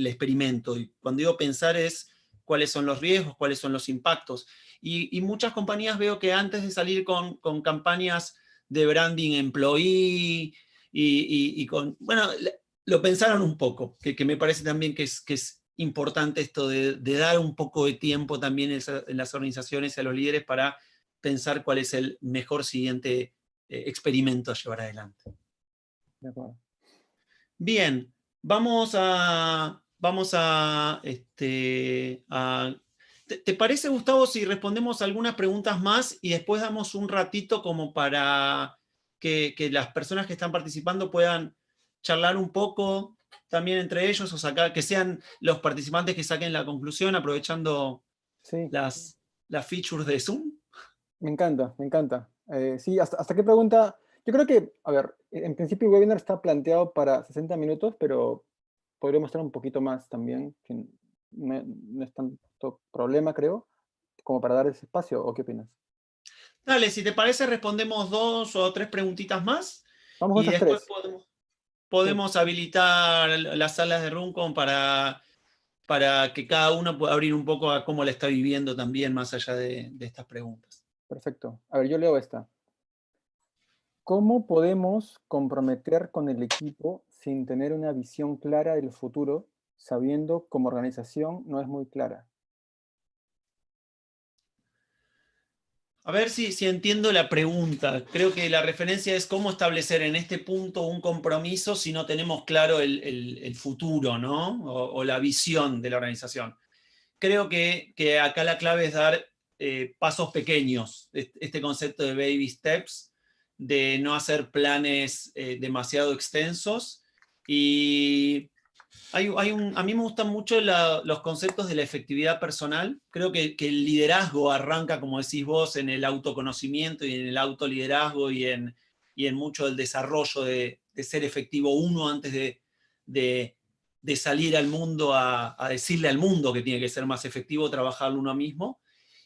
experimento. Y cuando digo pensar es cuáles son los riesgos, cuáles son los impactos. Y muchas compañías veo que antes de salir con campañas de branding employee y con... Bueno, lo pensaron un poco, que me parece también que es importante esto de dar un poco de tiempo también en las organizaciones y a los líderes para pensar cuál es el mejor siguiente experimento a llevar adelante. De acuerdo. Bien, vamos a ¿te parece, Gustavo, si respondemos algunas preguntas más y después damos un ratito como para que las personas que están participando puedan charlar un poco también entre ellos, o sacar, que sean los participantes que saquen la conclusión aprovechando Sí. las features de Zoom? Me encanta, me encanta. Sí, ¿hasta qué pregunta? Yo creo que, a ver, en principio el webinar está planteado para 60 minutos, pero podríamos estar un poquito más también, que no es tanto problema, creo, como para dar ese espacio, ¿o qué opinas? Dale, si te parece, respondemos 2 o 3 preguntitas más Vamos con y esas después tres. podemos habilitar las salas de Room para para que cada uno pueda abrir un poco a cómo la está viviendo también, más allá de estas preguntas. Perfecto. A ver, yo leo esta. ¿Cómo podemos comprometer con el equipo sin tener una visión clara del futuro, sabiendo como organización no es muy clara? A ver si entiendo la pregunta. Creo que la referencia es cómo establecer en este punto un compromiso si no tenemos claro el futuro, ¿no? O la visión de la organización. Creo que acá la clave es dar pasos pequeños. Este concepto de baby steps, de no hacer planes demasiado extensos. Y a mí me gustan mucho los conceptos de la efectividad personal. Creo que el liderazgo arranca, como decís vos, en el autoconocimiento y en el autoliderazgo y en mucho del desarrollo de ser efectivo uno antes de salir al mundo a decirle al mundo que tiene que ser más efectivo, trabajarlo uno mismo.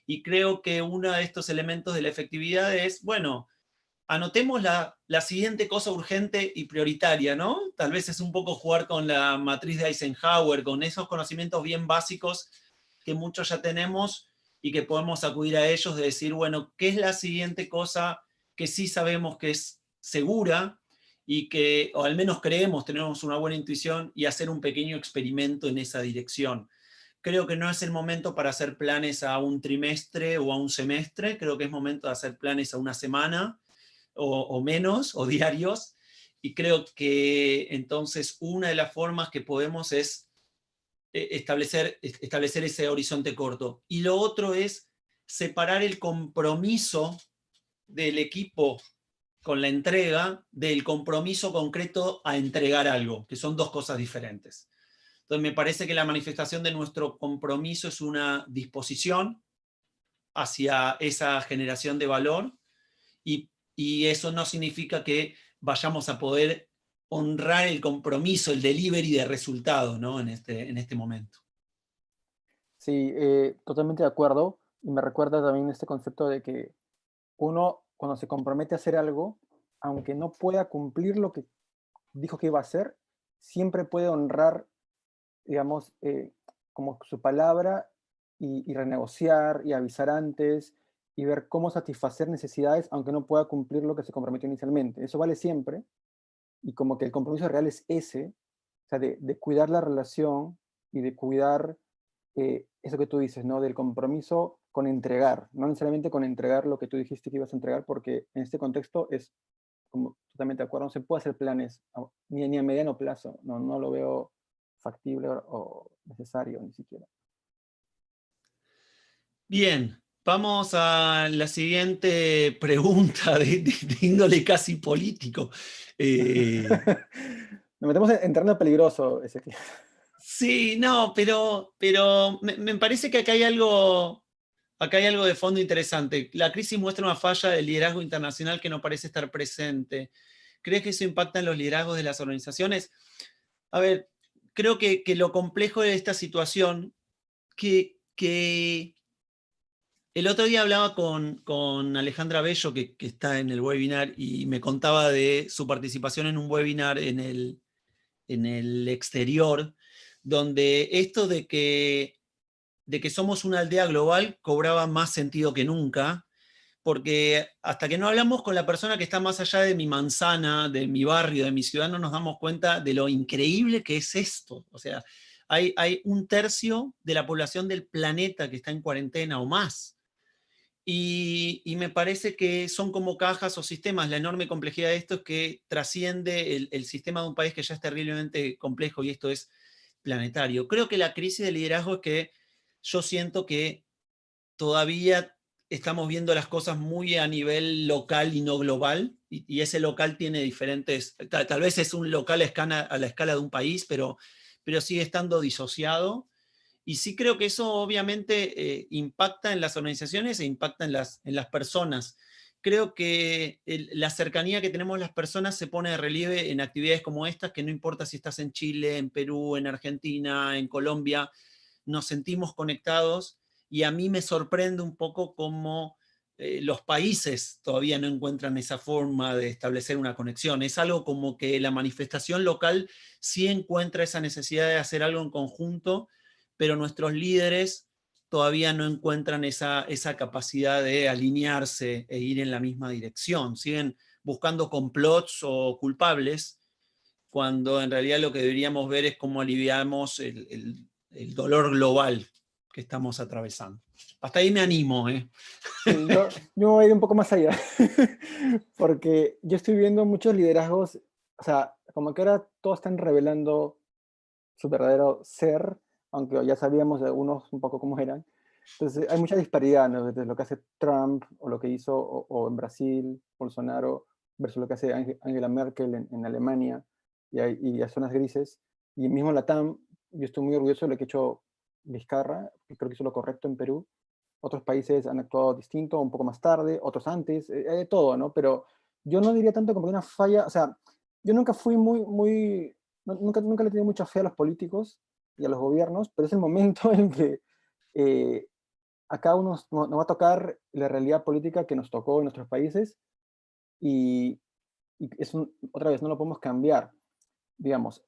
Y creo que uno de estos elementos de la efectividad es, bueno, anotemos la siguiente cosa urgente y prioritaria, ¿no? Tal vez es un poco jugar con la matriz de Eisenhower, con esos conocimientos bien básicos que muchos ya tenemos y que podemos acudir a ellos de decir, bueno, ¿qué es la siguiente cosa que sí sabemos que es segura y que, o al menos creemos, tenemos una buena intuición y hacer un pequeño experimento en esa dirección? Creo que no es el momento para hacer planes a un trimestre o a un semestre, creo que es momento de hacer planes a una semana, o menos, o diarios, y creo que entonces una de las formas que podemos es establecer ese horizonte corto. Y lo otro es separar el compromiso del equipo con la entrega del compromiso concreto a entregar algo, que son dos cosas diferentes. Entonces me parece que la manifestación de nuestro compromiso es una disposición hacia esa generación de valor, y eso no significa que vayamos a poder honrar el compromiso, el delivery de resultados, ¿no? en este momento. Sí, totalmente de acuerdo. Y me recuerda también este concepto de que uno, cuando se compromete a hacer algo, aunque no pueda cumplir lo que dijo que iba a hacer, siempre puede honrar, digamos, como su palabra y renegociar y avisar antes y ver cómo satisfacer necesidades, aunque no pueda cumplir lo que se comprometió inicialmente. Eso vale siempre. Y como que el compromiso real es ese, o sea, de cuidar la relación y de cuidar eso que tú dices, ¿no? Del compromiso con entregar, no necesariamente con entregar lo que tú dijiste que ibas a entregar, porque en este contexto es, como totalmente de acuerdo, no se puede hacer planes ni a mediano plazo, no lo veo factible o necesario ni siquiera. Bien, vamos a la siguiente pregunta de índole casi político. Nos metemos en terreno peligroso, Ezequiel. Sí, no, pero me parece que acá hay algo de fondo interesante. La crisis muestra una falla del liderazgo internacional que no parece estar presente. ¿Crees que eso impacta en los liderazgos de las organizaciones? A ver, creo que lo complejo de esta situación, que el otro día hablaba con Alejandra Bello, que está en el webinar, y me contaba de su participación en un webinar en el exterior, donde esto de que somos una aldea global cobraba más sentido que nunca, porque hasta que no hablamos con la persona que está más allá de mi manzana, de mi barrio, de mi ciudad, no nos damos cuenta de lo increíble que es esto. O sea, hay 1/3 de la población del planeta que está en cuarentena o más. Y me parece que son como cajas o sistemas. La enorme complejidad de esto es que trasciende el sistema de un país que ya es terriblemente complejo, y esto es planetario. Creo que la crisis de liderazgo es que yo siento que todavía estamos viendo las cosas muy a nivel local y no global, y ese local tiene diferentes, tal vez es un local a la escala de un país, pero sigue estando disociado. Y sí creo que eso obviamente impacta en las organizaciones e impacta en las personas. Creo que la cercanía que tenemos las personas se pone de relieve en actividades como estas, que no importa si estás en Chile, en Perú, en Argentina, en Colombia, nos sentimos conectados, y a mí me sorprende un poco cómo los países todavía no encuentran esa forma de establecer una conexión. Es algo como que la manifestación local sí encuentra esa necesidad de hacer algo en conjunto, pero nuestros líderes todavía no encuentran esa capacidad de alinearse e ir en la misma dirección. Siguen buscando complots o culpables, cuando en realidad lo que deberíamos ver es cómo aliviamos el dolor global que estamos atravesando. Hasta ahí me animo. Sí, yo voy a ir un poco más allá, porque yo estoy viendo muchos liderazgos, o sea, como que ahora todos están revelando su verdadero ser, aunque ya sabíamos de algunos un poco cómo eran. Entonces hay mucha disparidad, ¿no? Desde lo que hace Trump o lo que hizo o en Brasil, Bolsonaro, versus lo que hace Angela Merkel en Alemania, y hay zonas grises. Y mismo en Latam, yo estoy muy orgulloso de lo que ha hecho Vizcarra, que creo que hizo lo correcto en Perú. Otros países han actuado distinto, un poco más tarde, otros antes, hay de todo, ¿no? Pero yo no diría tanto como una falla, o sea, yo nunca fui nunca le he tenido mucha fe a los políticos y a los gobiernos, pero es el momento en que a cada uno nos va a tocar la realidad política que nos tocó en nuestros países y otra vez, no lo podemos cambiar. Digamos,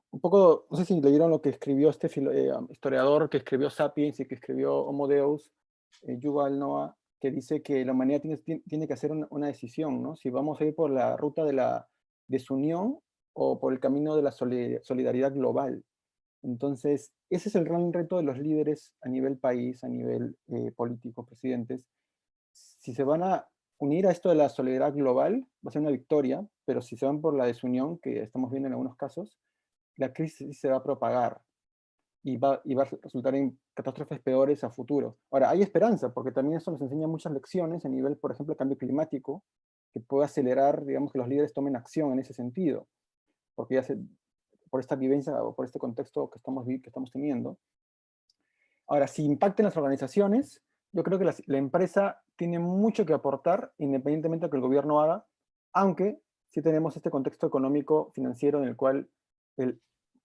un poco, no sé si leyeron lo que escribió este historiador que escribió Sapiens y que escribió Homo Deus, Yuval Noah, que dice que la humanidad tiene que hacer una decisión, ¿no? Si vamos a ir por la ruta de la desunión o por el camino de la solidaridad global. Entonces, ese es el gran reto de los líderes a nivel país, a nivel político, presidentes. Si se van a unir a esto de la solidaridad global, va a ser una victoria, pero si se van por la desunión, que estamos viendo en algunos casos, la crisis se va a propagar y va a resultar en catástrofes peores a futuro. Ahora, hay esperanza, porque también eso nos enseña muchas lecciones a nivel, por ejemplo, de cambio climático, que puede acelerar, digamos, que los líderes tomen acción en ese sentido, porque por esta vivencia o por este contexto que estamos teniendo. Ahora, si impacta en las organizaciones, yo creo que la empresa tiene mucho que aportar, independientemente de que el gobierno haga, aunque sí tenemos este contexto económico, financiero, en el cual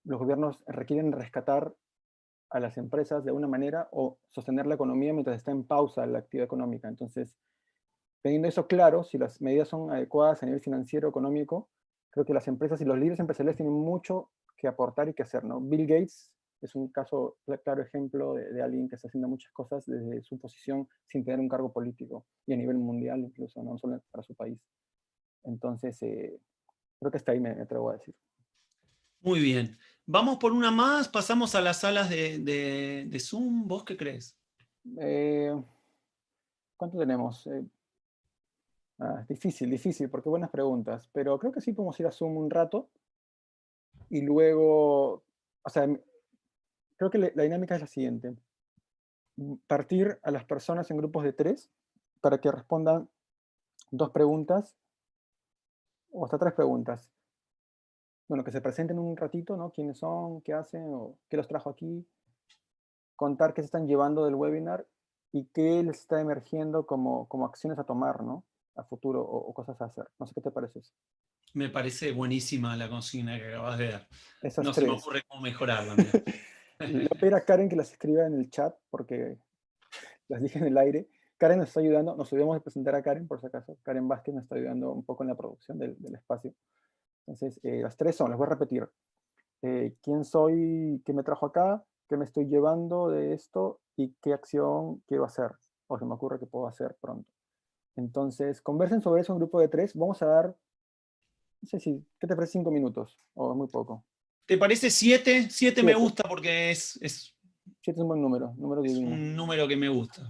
los gobiernos requieren rescatar a las empresas de una manera o sostener la economía mientras está en pausa la actividad económica. Entonces, teniendo eso claro, si las medidas son adecuadas a nivel financiero, económico, creo que las empresas y los líderes empresariales tienen mucho que aportar y que hacer, ¿no? Bill Gates es un caso, claro ejemplo de alguien que está haciendo muchas cosas desde su posición sin tener un cargo político y a nivel mundial incluso, no solo para su país. Entonces, creo que hasta ahí me atrevo a decir. Muy bien. Vamos por una más, pasamos a las salas de Zoom. ¿Vos qué crees? ¿Cuánto tenemos? Difícil, porque buenas preguntas, pero creo que sí podemos ir a Zoom un rato y luego, o sea, creo que la dinámica es la siguiente. Partir a las personas en grupos de 3 para que respondan 2 preguntas o hasta 3 preguntas. Bueno, que se presenten un ratito, ¿no? ¿Quiénes son? ¿Qué hacen? ¿O qué los trajo aquí? Contar qué se están llevando del webinar y qué les está emergiendo como acciones a tomar, ¿no? A futuro o cosas a hacer. No sé qué te parece eso. Me parece buenísima la consigna que acabas de dar. Esas No se me 3. ocurre cómo mejorarla. Mira. Le voy a pedir a Karen que las escriba en el chat porque las dije en el aire. Karen nos está ayudando, nos olvidamos de presentar a Karen por si acaso. Karen Vázquez nos está ayudando un poco en la producción del espacio. Entonces, las 3 son, las voy a repetir. ¿Quién soy? ¿Qué me trajo acá? ¿Qué me estoy llevando de esto? ¿Y qué acción quiero hacer? O se me ocurre que puedo hacer pronto. Entonces, conversen sobre eso en un grupo de 3. Vamos a dar, no sé si, ¿qué te parece 5 minutos? O muy poco. ¿Te parece 7? 7 me 7. gusta porque es 7 es un buen número es divino. un número que me gusta.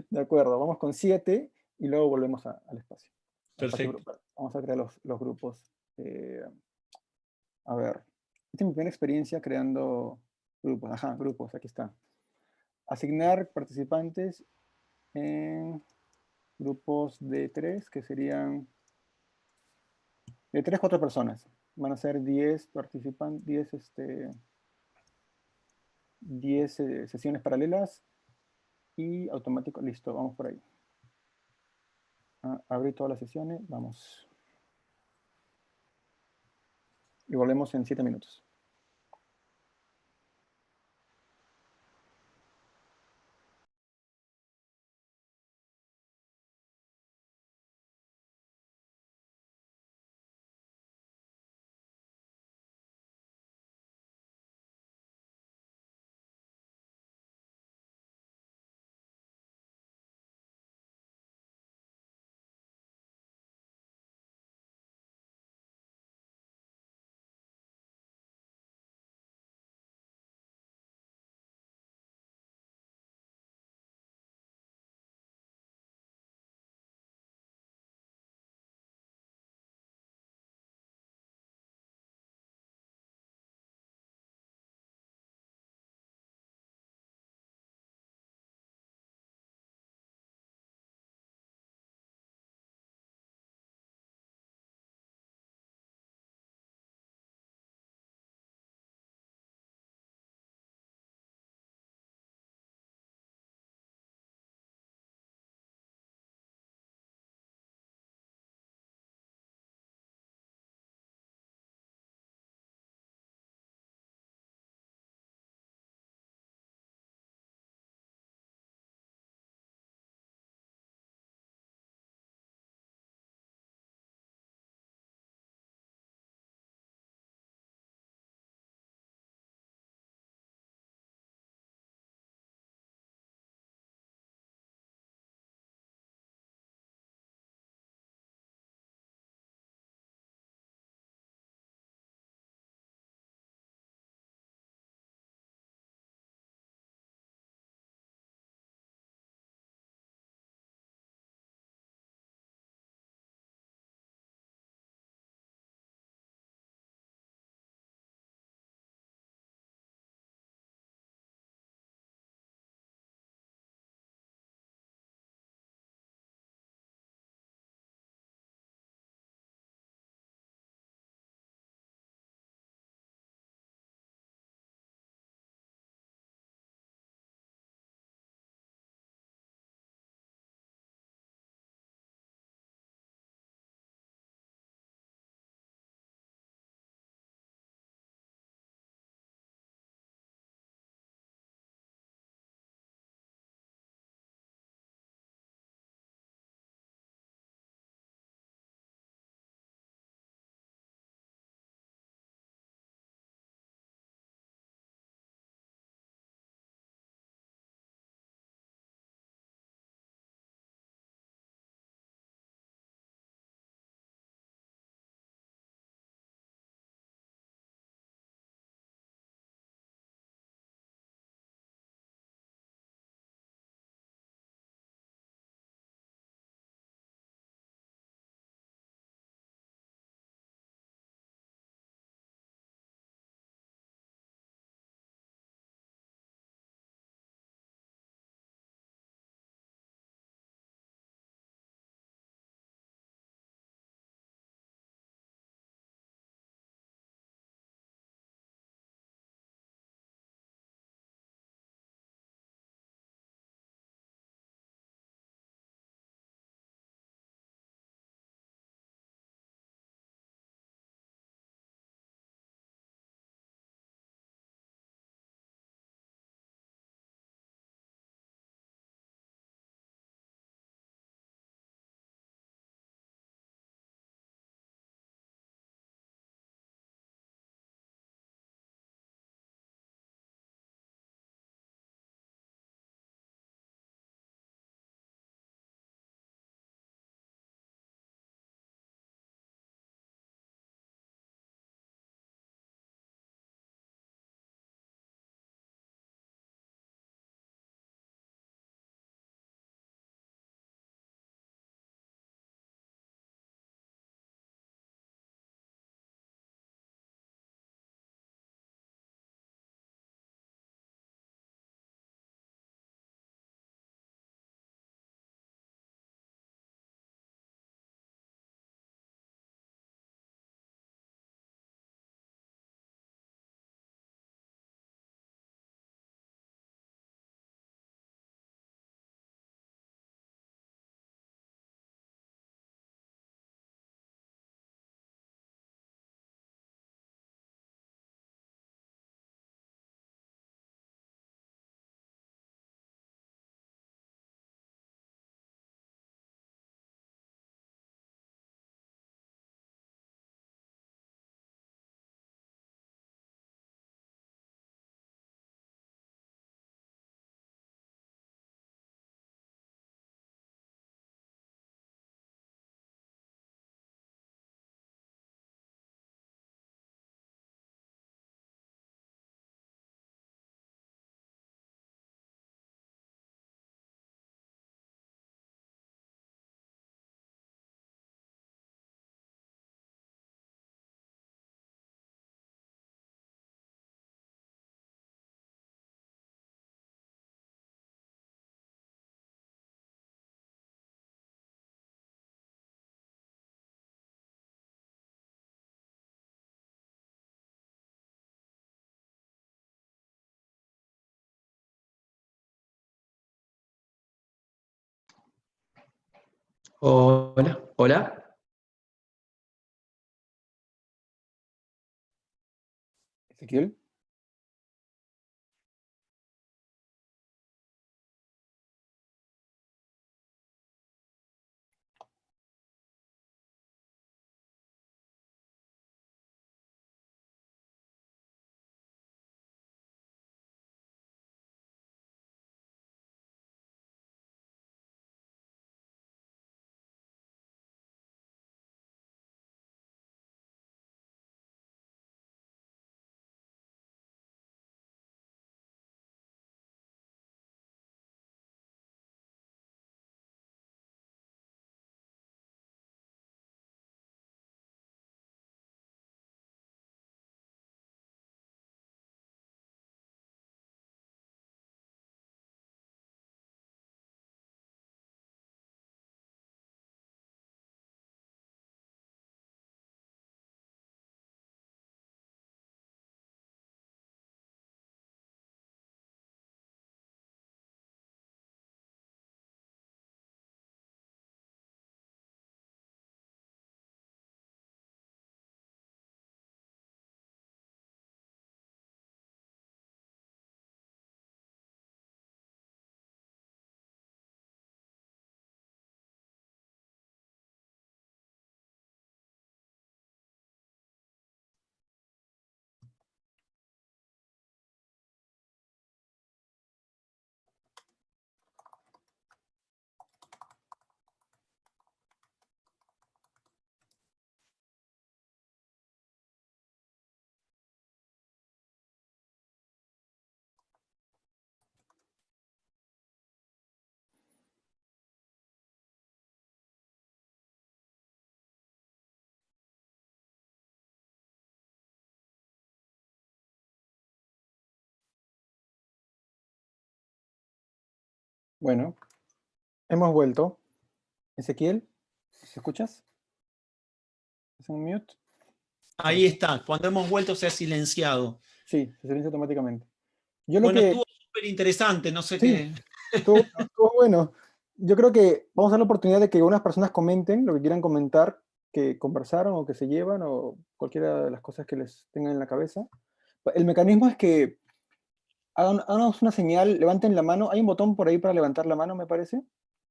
De acuerdo, vamos con 7 y luego volvemos al espacio. Perfecto. Vamos a crear los grupos. A ver, esta es mi primera experiencia creando grupos. Ajá, grupos, aquí está. Asignar participantes en grupos de 3, que serían de 3, 4 personas. Van a ser 10 participantes, 10 sesiones paralelas y automático. Listo, vamos por ahí. Abrir todas las sesiones, vamos. Y volvemos en 7 minutos. Hola, hola. Ezequiel. Bueno, hemos vuelto. Ezequiel, ¿se escuchas? ¿Es un mute? Ahí está, cuando hemos vuelto se ha silenciado. Sí, se silencia automáticamente. Yo lo Bueno, que... estuvo súper interesante, no sé Sí, qué. estuvo bueno. Yo creo que vamos a dar la oportunidad de que algunas personas comenten lo que quieran comentar, que conversaron o que se llevan o cualquiera de las cosas que les tengan en la cabeza. El mecanismo es que háganos una señal, levanten la mano. Hay un botón por ahí para levantar la mano, me parece.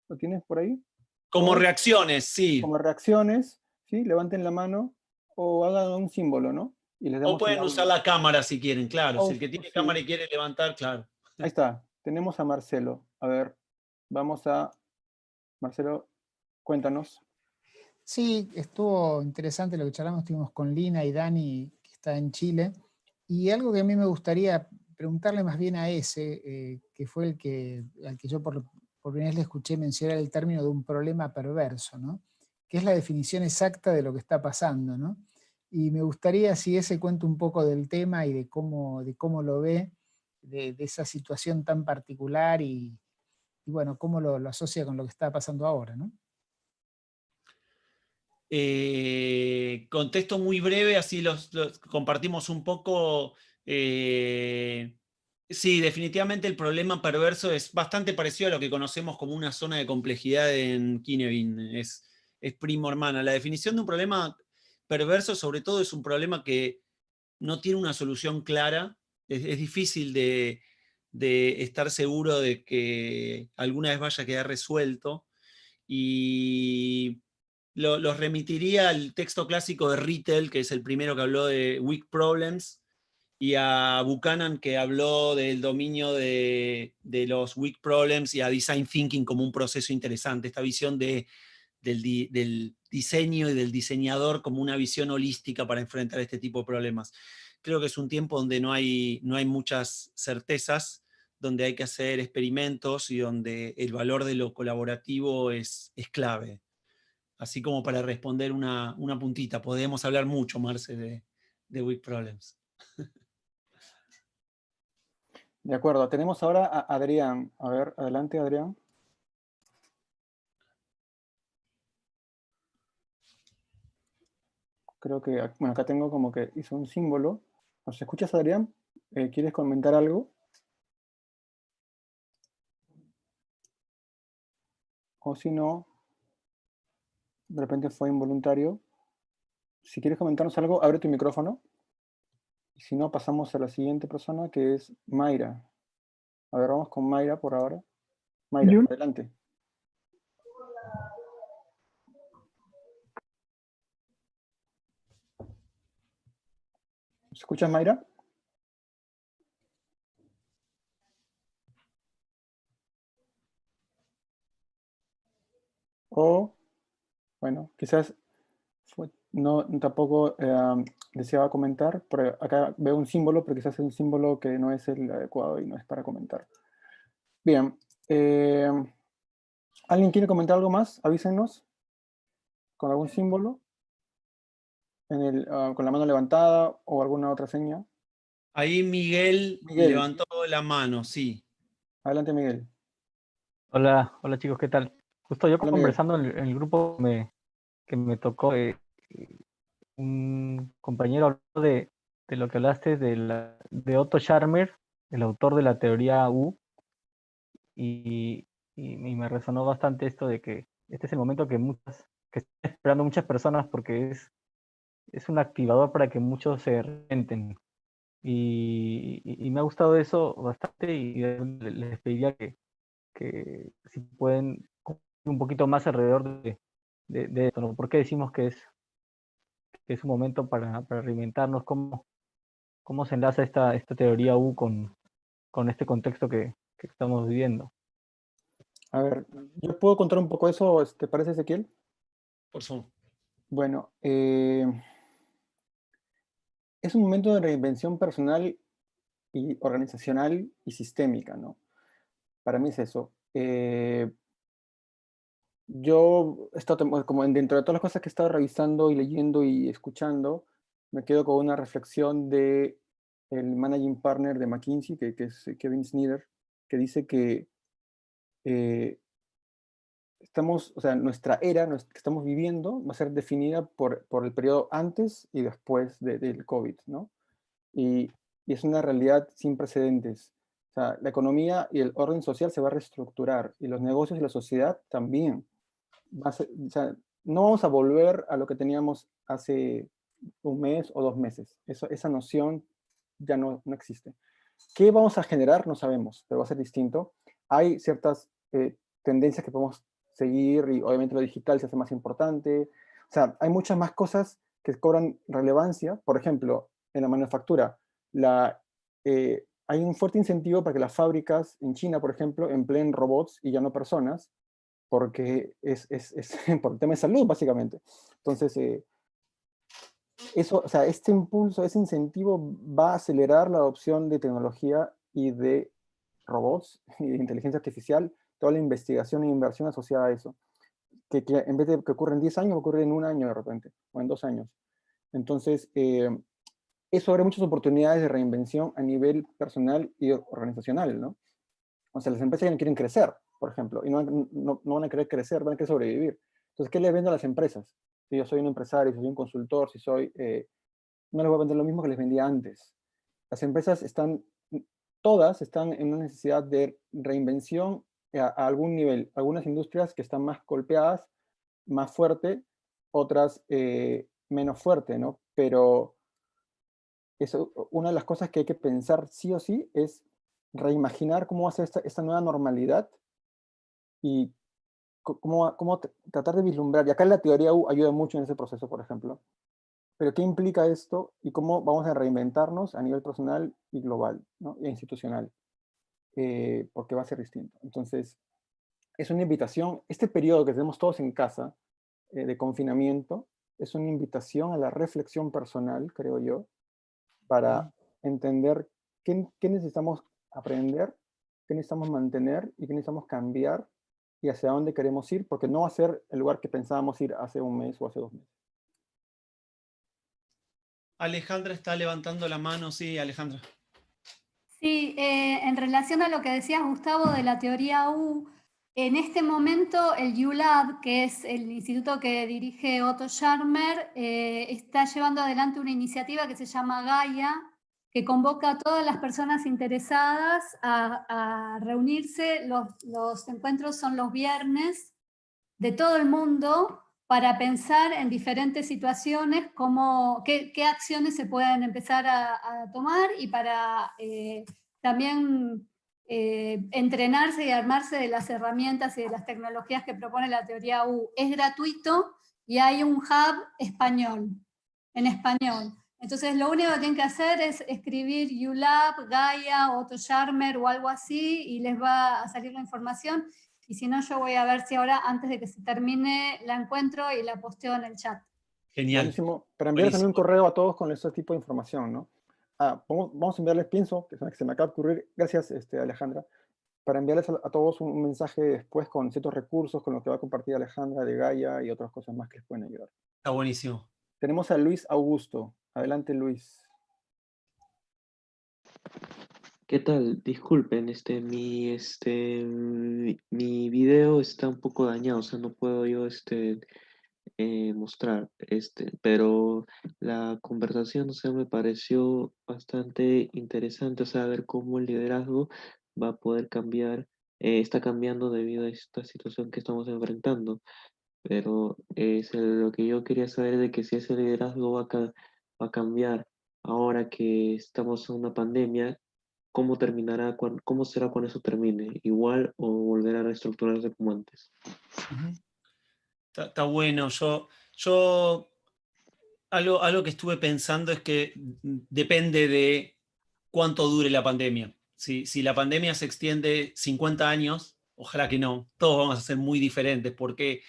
¿Lo tienes por ahí? Como Todos, reacciones, sí. como reacciones, ¿sí? Levanten la mano o hagan un símbolo, ¿no? Y les O damos el pueden usar audio. la cámara si quieren, claro. Si el que O tiene sí. cámara y quiere levantar, claro. Ahí está. Tenemos a Marcelo. A ver, vamos a... Marcelo, cuéntanos. Sí, estuvo interesante lo que charlamos, estuvimos con Lina y Dani, que está en Chile, y algo que a mí me gustaría preguntarle más bien a ese, que fue al que yo por primera vez le escuché mencionar el término de un problema perverso, ¿no? Que es la definición exacta de lo que está pasando, ¿no? Y me gustaría si ese cuenta un poco del tema y de cómo lo ve, de esa situación tan particular y bueno, cómo lo asocia con lo que está pasando ahora, ¿no? Contexto muy breve, así los compartimos un poco. Sí, definitivamente el problema perverso es bastante parecido a lo que conocemos como una zona de complejidad en Kinevin. Es primo hermana. La definición de un problema perverso, sobre todo, es un problema que no tiene una solución clara. Es difícil de estar seguro de que alguna vez vaya a quedar resuelto. Y los remitiría al texto clásico de Rittel, que es el primero que habló de weak problems, y a Buchanan, que habló del dominio de los weak problems, y a design thinking como un proceso interesante, esta visión del diseño y del diseñador como una visión holística para enfrentar este tipo de problemas. Creo que es un tiempo donde no hay muchas certezas, donde hay que hacer experimentos y donde el valor de lo colaborativo es clave. Así como para responder una puntita, podemos hablar mucho, Marce, de Weak Problems. De acuerdo, tenemos ahora a Adrián. A ver, adelante, Adrián. Creo que, bueno, acá tengo como que hizo un símbolo. ¿Nos escuchas, Adrián? ¿Quieres comentar algo? O si no, De repente fue involuntario. Si quieres comentarnos algo, abre tu micrófono. Y si no, pasamos a la siguiente persona, que es Mayra. A ver, vamos con Mayra por ahora. Mayra, Yo, adelante. ¿Me escuchas, Mayra? O, bueno, quizás no tampoco deseaba comentar, pero acá veo un símbolo, pero quizás es un símbolo que no es el adecuado y no es para comentar. Bien. ¿Alguien quiere comentar algo más? Avísenos con algún símbolo, con la mano levantada o alguna otra seña. Ahí Miguel Miguel, levantó la mano, sí. adelante, Miguel. hola, hola chicos, ¿qué tal? Justo yo Hola, Miguel. conversando en el grupo que me tocó, un compañero habló de lo que hablaste de Otto Scharmer, el autor de la teoría U, y, y me resonó bastante esto de que este es el momento que están esperando muchas personas porque es un activador para que muchos se reinventen. Y me ha gustado eso bastante y les pediría que si pueden un poquito más alrededor de esto, ¿no? ¿Por qué decimos que es un momento para reinventarnos? ¿Cómo se enlaza esta teoría U con este contexto que estamos viviendo? A ver, ¿yo puedo contar un poco eso? ¿Te parece, Ezequiel? Por favor. Bueno, es un momento de reinvención personal y organizacional y sistémica, ¿no? Para mí es eso. Yo he estado, como dentro de todas las cosas que he estado revisando y leyendo y escuchando, me quedo con una reflexión de el managing partner de McKinsey, que es Kevin Snyder, que dice que estamos, o sea, nuestra era que estamos viviendo va a ser definida por el periodo antes y después del COVID, ¿no? Y, y es una realidad sin precedentes. O sea, la economía y el orden social se va a reestructurar y los negocios y la sociedad también. O sea, no vamos a volver a lo que teníamos hace un mes o 2 meses. Esa noción ya no existe. ¿Qué vamos a generar? No sabemos, pero va a ser distinto. Hay ciertas tendencias que podemos seguir y obviamente lo digital se hace más importante. O sea, hay muchas más cosas que cobran relevancia. Por ejemplo, en la manufactura, hay un fuerte incentivo para que las fábricas en China, por ejemplo, empleen robots y ya no personas, porque es por el tema de salud, básicamente. Entonces, eso, o sea, este impulso, ese incentivo va a acelerar la adopción de tecnología y de robots y de inteligencia artificial, toda la investigación e inversión asociada a eso, que en vez de que ocurra en 10 años, ocurre en un año de repente, o en 2 años. Entonces, eso abre muchas oportunidades de reinvención a nivel personal y organizacional, ¿no? O sea, las empresas ya no quieren crecer, por ejemplo, y no van a querer crecer, van a querer sobrevivir. Entonces, ¿qué le vendo a las empresas? Si yo soy un empresario, si soy un consultor, si soy no les voy a vender lo mismo que les vendía antes. Las empresas todas están en una necesidad de reinvención a algún nivel. Algunas industrias que están más golpeadas, más fuerte, otras menos fuerte, ¿no? Pero una de las cosas que hay que pensar sí o sí es reimaginar cómo va a ser esta nueva normalidad y cómo tratar de vislumbrar. Y acá la teoría U ayuda mucho en ese proceso, por ejemplo. Pero ¿qué implica esto y cómo vamos a reinventarnos a nivel personal y global, ¿no? E institucional? Porque va a ser distinto. Entonces, es una invitación, este periodo que tenemos todos en casa de confinamiento, es una invitación a la reflexión personal, creo yo, para entender qué necesitamos aprender, qué necesitamos mantener y qué necesitamos cambiar y hacia dónde queremos ir, porque no va a ser el lugar que pensábamos ir hace un mes o hace 2 meses. Alejandra está levantando la mano, sí, Alejandra. Sí, en relación a lo que decías, Gustavo, de la teoría U, en este momento el ULab, que es el instituto que dirige Otto Scharmer, está llevando adelante una iniciativa que se llama Gaia, que convoca a todas las personas interesadas a reunirse. Los encuentros son los viernes de todo el mundo, para pensar en diferentes situaciones, qué acciones se pueden empezar a tomar y para también entrenarse y armarse de las herramientas y de las tecnologías que propone la teoría U. Es gratuito y hay un hub en español. Entonces lo único que tienen que hacer es escribir ULab, Gaia, Otto Scharmer o algo así y les va a salir la información. Y si no, yo voy a ver si ahora, antes de que se termine, la encuentro y la posteo en el chat. Genial. Buenísimo. Para enviar también un Buenísimo. correo a todos con ese tipo de información, ¿no? Vamos a enviarles, pienso, que se me acaba de ocurrir, gracias Alejandra, para enviarles a todos un mensaje después con ciertos recursos, con lo que va a compartir Alejandra de Gaia y otras cosas más que les pueden ayudar. Está buenísimo. Tenemos a Luis Augusto. Adelante, Luis. ¿Qué tal? Disculpen, mi video está un poco dañado, o sea, no puedo yo, mostrar, pero la conversación, o sea, me pareció bastante interesante, o sea, ver cómo el liderazgo va a poder cambiar, está cambiando debido a esta situación que estamos enfrentando. Pero lo que yo quería saber es de que si ese liderazgo va a cambiar ahora que estamos en una pandemia, ¿cómo terminará, cómo será cuando eso termine? ¿Igual o volverá a reestructurarse como antes? Está bueno. Yo algo que estuve pensando es que depende de cuánto dure la pandemia. Si la pandemia se extiende 50 años, ojalá que no, todos vamos a ser muy diferentes porque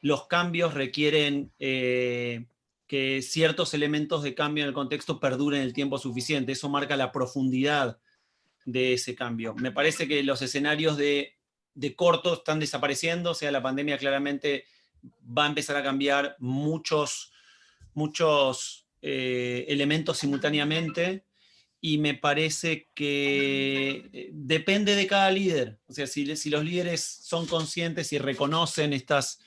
los cambios requieren que ciertos elementos de cambio en el contexto perduren el tiempo suficiente. Eso marca la profundidad de ese cambio. Me parece que los escenarios de corto están desapareciendo, o sea, la pandemia claramente va a empezar a cambiar muchos elementos simultáneamente y me parece que depende de cada líder. O sea, si los líderes son conscientes y reconocen estas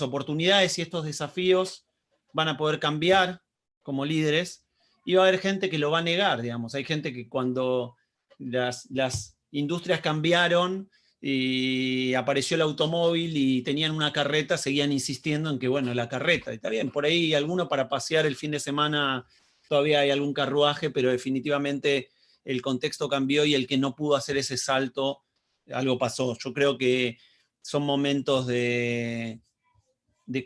oportunidades y estos desafíos, van a poder cambiar como líderes y va a haber gente que lo va a negar, digamos. Hay gente que cuando las industrias cambiaron y apareció el automóvil y tenían una carreta, seguían insistiendo en que, bueno, la carreta, está bien, por ahí alguno para pasear el fin de semana todavía hay algún carruaje, pero definitivamente el contexto cambió y el que no pudo hacer ese salto, algo pasó. Yo creo que son momentos de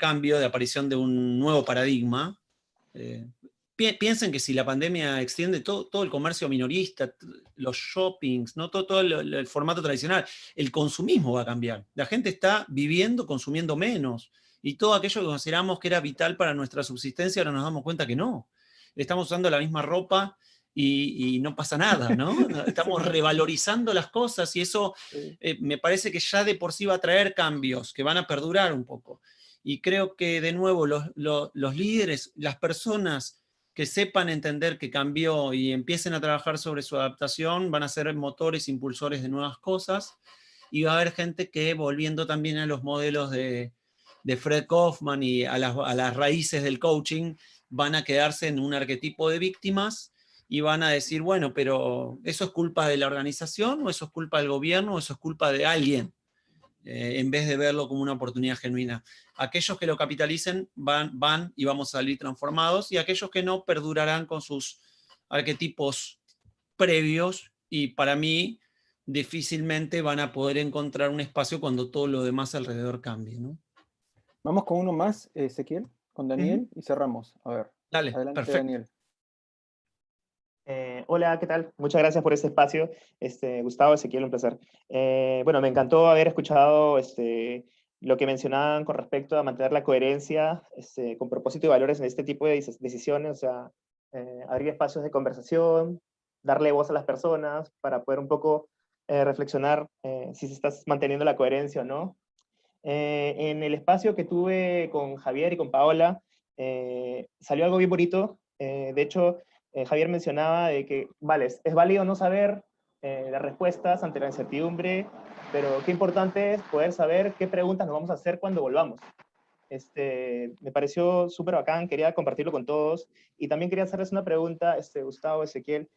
cambio, de aparición de un nuevo paradigma. Piensen que si la pandemia extiende todo el comercio minorista, los shoppings, ¿no? todo el formato tradicional, el consumismo va a cambiar. La gente está viviendo, consumiendo menos. Y todo aquello que consideramos que era vital para nuestra subsistencia, ahora nos damos cuenta que no. Estamos usando la misma ropa y no pasa nada, ¿no? Estamos revalorizando las cosas y eso me parece que ya de por sí va a traer cambios que van a perdurar un poco. Y creo que de nuevo los líderes, las personas que sepan entender que cambió y empiecen a trabajar sobre su adaptación, van a ser motores, impulsores de nuevas cosas, y va a haber gente que, volviendo también a los modelos de Fred Kaufman y a las raíces del coaching, van a quedarse en un arquetipo de víctimas y van a decir, bueno, pero ¿eso es culpa de la organización o eso es culpa del gobierno o eso es culpa de alguien? En vez de verlo como una oportunidad genuina. Aquellos que lo capitalicen van y vamos a salir transformados, y aquellos que no perdurarán con sus arquetipos previos, y para mí difícilmente van a poder encontrar un espacio cuando todo lo demás alrededor cambie, ¿no? Vamos con uno más, Ezequiel, con Daniel, y cerramos. A ver, Dale, adelante, perfecto. Daniel. Hola, ¿qué tal? Muchas gracias por este espacio. Gustavo, Ezequiel, un placer. Bueno, me encantó haber escuchado lo que mencionaban con respecto a mantener la coherencia con propósito y valores en este tipo de decisiones, o sea, abrir espacios de conversación, darle voz a las personas para poder un poco reflexionar si se está manteniendo la coherencia o no. En el espacio que tuve con Javier y con Paola, salió algo bien bonito. De hecho, Javier mencionaba de que, vale, es válido no saber las respuestas ante la incertidumbre, pero qué importante es poder saber qué preguntas nos vamos a hacer cuando volvamos. Me pareció súper bacán, quería compartirlo con todos, y también quería hacerles una pregunta, Gustavo, Ezequiel,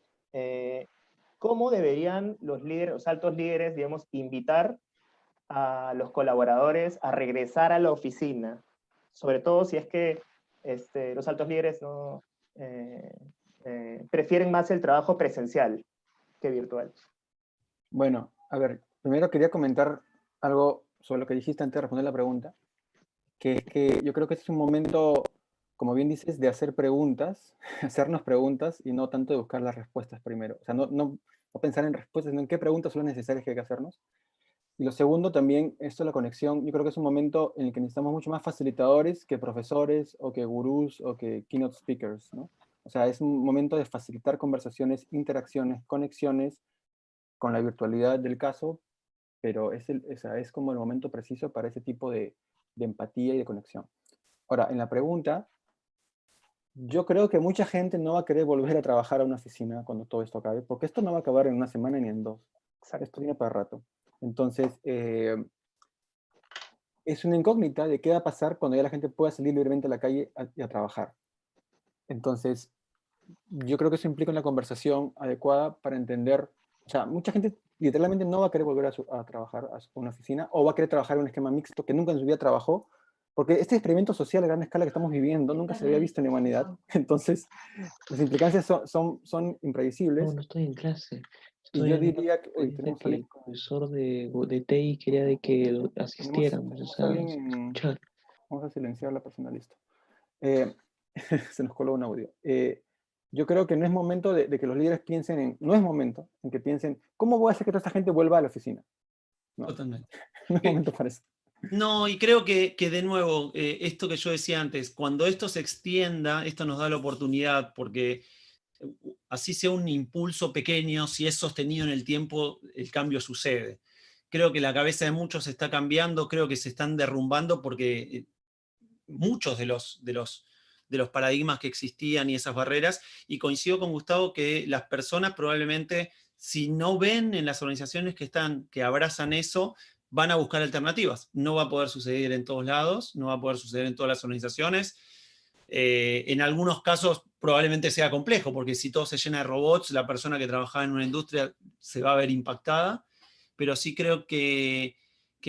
¿cómo deberían los líderes, los altos líderes, digamos, invitar a los colaboradores a regresar a la oficina? sobre todo si es que los altos líderes no, prefieren más el trabajo presencial que virtual. Bueno, a ver, primero quería comentar algo sobre lo que dijiste antes de responder la pregunta, que es que yo creo que este es un momento, como bien dices, de hacer preguntas, hacernos preguntas y no tanto de buscar las respuestas primero. O sea, no pensar en respuestas, sino en qué preguntas son las necesarias que hay que hacernos. Y lo segundo también, esto de la conexión, yo creo que es un momento en el que necesitamos mucho más facilitadores que profesores o que gurús o que keynote speakers, ¿no? O sea, es un momento de facilitar conversaciones, interacciones, conexiones con la virtualidad del caso, pero es como el momento preciso para ese tipo de empatía y de conexión. Ahora, en la pregunta, yo creo que mucha gente no va a querer volver a trabajar a una oficina cuando todo esto acabe, porque esto no va a acabar en una semana ni en dos. Exacto. Esto viene para rato. Entonces, es una incógnita de qué va a pasar cuando ya la gente pueda salir libremente a la calle y a trabajar. Entonces, yo creo que eso implica una conversación adecuada para entender, o sea, mucha gente literalmente no va a querer volver a trabajar a una oficina o va a querer trabajar en un esquema mixto que nunca en su vida trabajó, porque este experimento social a gran escala que estamos viviendo nunca se había visto en la humanidad. Entonces, las implicancias son imprevisibles. No estoy en clase. Y Estoy yo en una diría que, uy, conferencia tenemos a que alguien, el profesor de TI quería de que asistiéramos, o tenemos a sea, alguien escuchar. vamos a silenciar a la persona, listo. Eh, se nos coló un audio. Yo creo que no es momento de que los líderes piensen no es momento en que piensen, ¿cómo voy a hacer que toda esta gente vuelva a la oficina? No, Totalmente. no es momento para eso. No, y creo que de nuevo, esto que yo decía antes, cuando esto se extienda, esto nos da la oportunidad, porque así sea un impulso pequeño, si es sostenido en el tiempo, el cambio sucede. Creo que la cabeza de muchos se está cambiando, creo que se están derrumbando porque muchos de los paradigmas que existían y esas barreras, y coincido con Gustavo que las personas probablemente, si no ven en las organizaciones que abrazan eso, van a buscar alternativas. No va a poder suceder en todos lados, no va a poder suceder en todas las organizaciones. En algunos casos probablemente sea complejo, porque si todo se llena de robots, la persona que trabajaba en una industria se va a ver impactada, pero sí creo que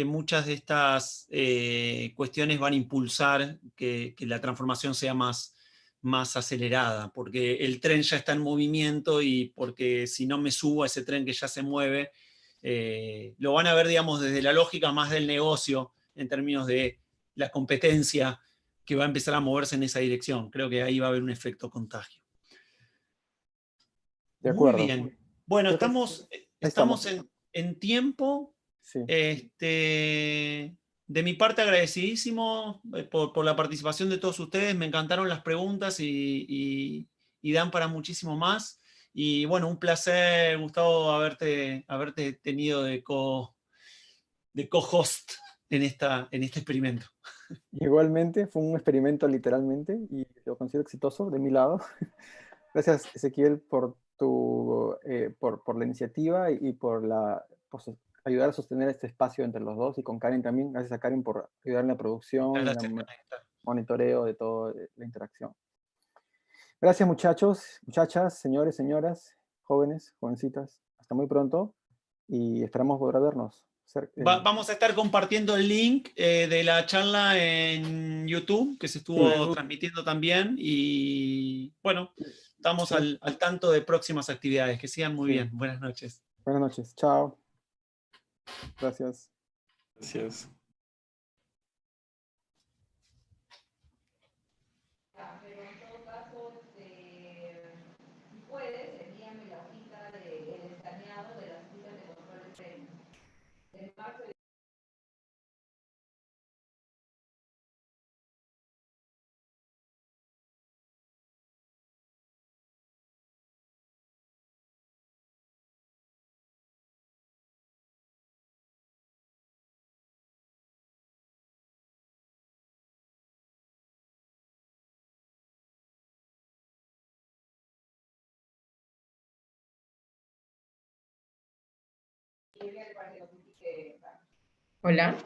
muchas de estas cuestiones van a impulsar que la transformación sea más acelerada, porque el tren ya está en movimiento y porque si no me subo a ese tren que ya se mueve, lo van a ver, digamos, desde la lógica más del negocio, en términos de la competencia que va a empezar a moverse en esa dirección. Creo que ahí va a haber un efecto contagio. De Muy acuerdo. bien. Bueno, Creo que estamos estamos. en tiempo. Sí. De mi parte, agradecidísimo por la participación de todos ustedes. Me encantaron las preguntas y dan para muchísimo más. Y bueno, un placer, Gustavo, haberte tenido de co-host en este experimento. Igualmente, fue un experimento literalmente y lo considero exitoso de mi lado. Gracias, Ezequiel, por la iniciativa y por ayudar a sostener este espacio entre los dos, y con Karen también. Gracias a Karen por ayudar en la producción y en Muchas el gracias, Conecta. monitoreo de toda la interacción. Gracias, muchachos, muchachas, señores, señoras, jóvenes, jovencitas. Hasta muy pronto y esperamos volver a vernos. Vamos a estar compartiendo el link de la charla en YouTube, que se estuvo transmitiendo también. Y bueno, estamos al tanto de próximas actividades. Que sigan muy bien. Buenas noches. Buenas noches. Chao. Gracias. Gracias. Pero en todo caso, si puedes, envíame la hojita del escaneado de las fichas de control del marco. Hola.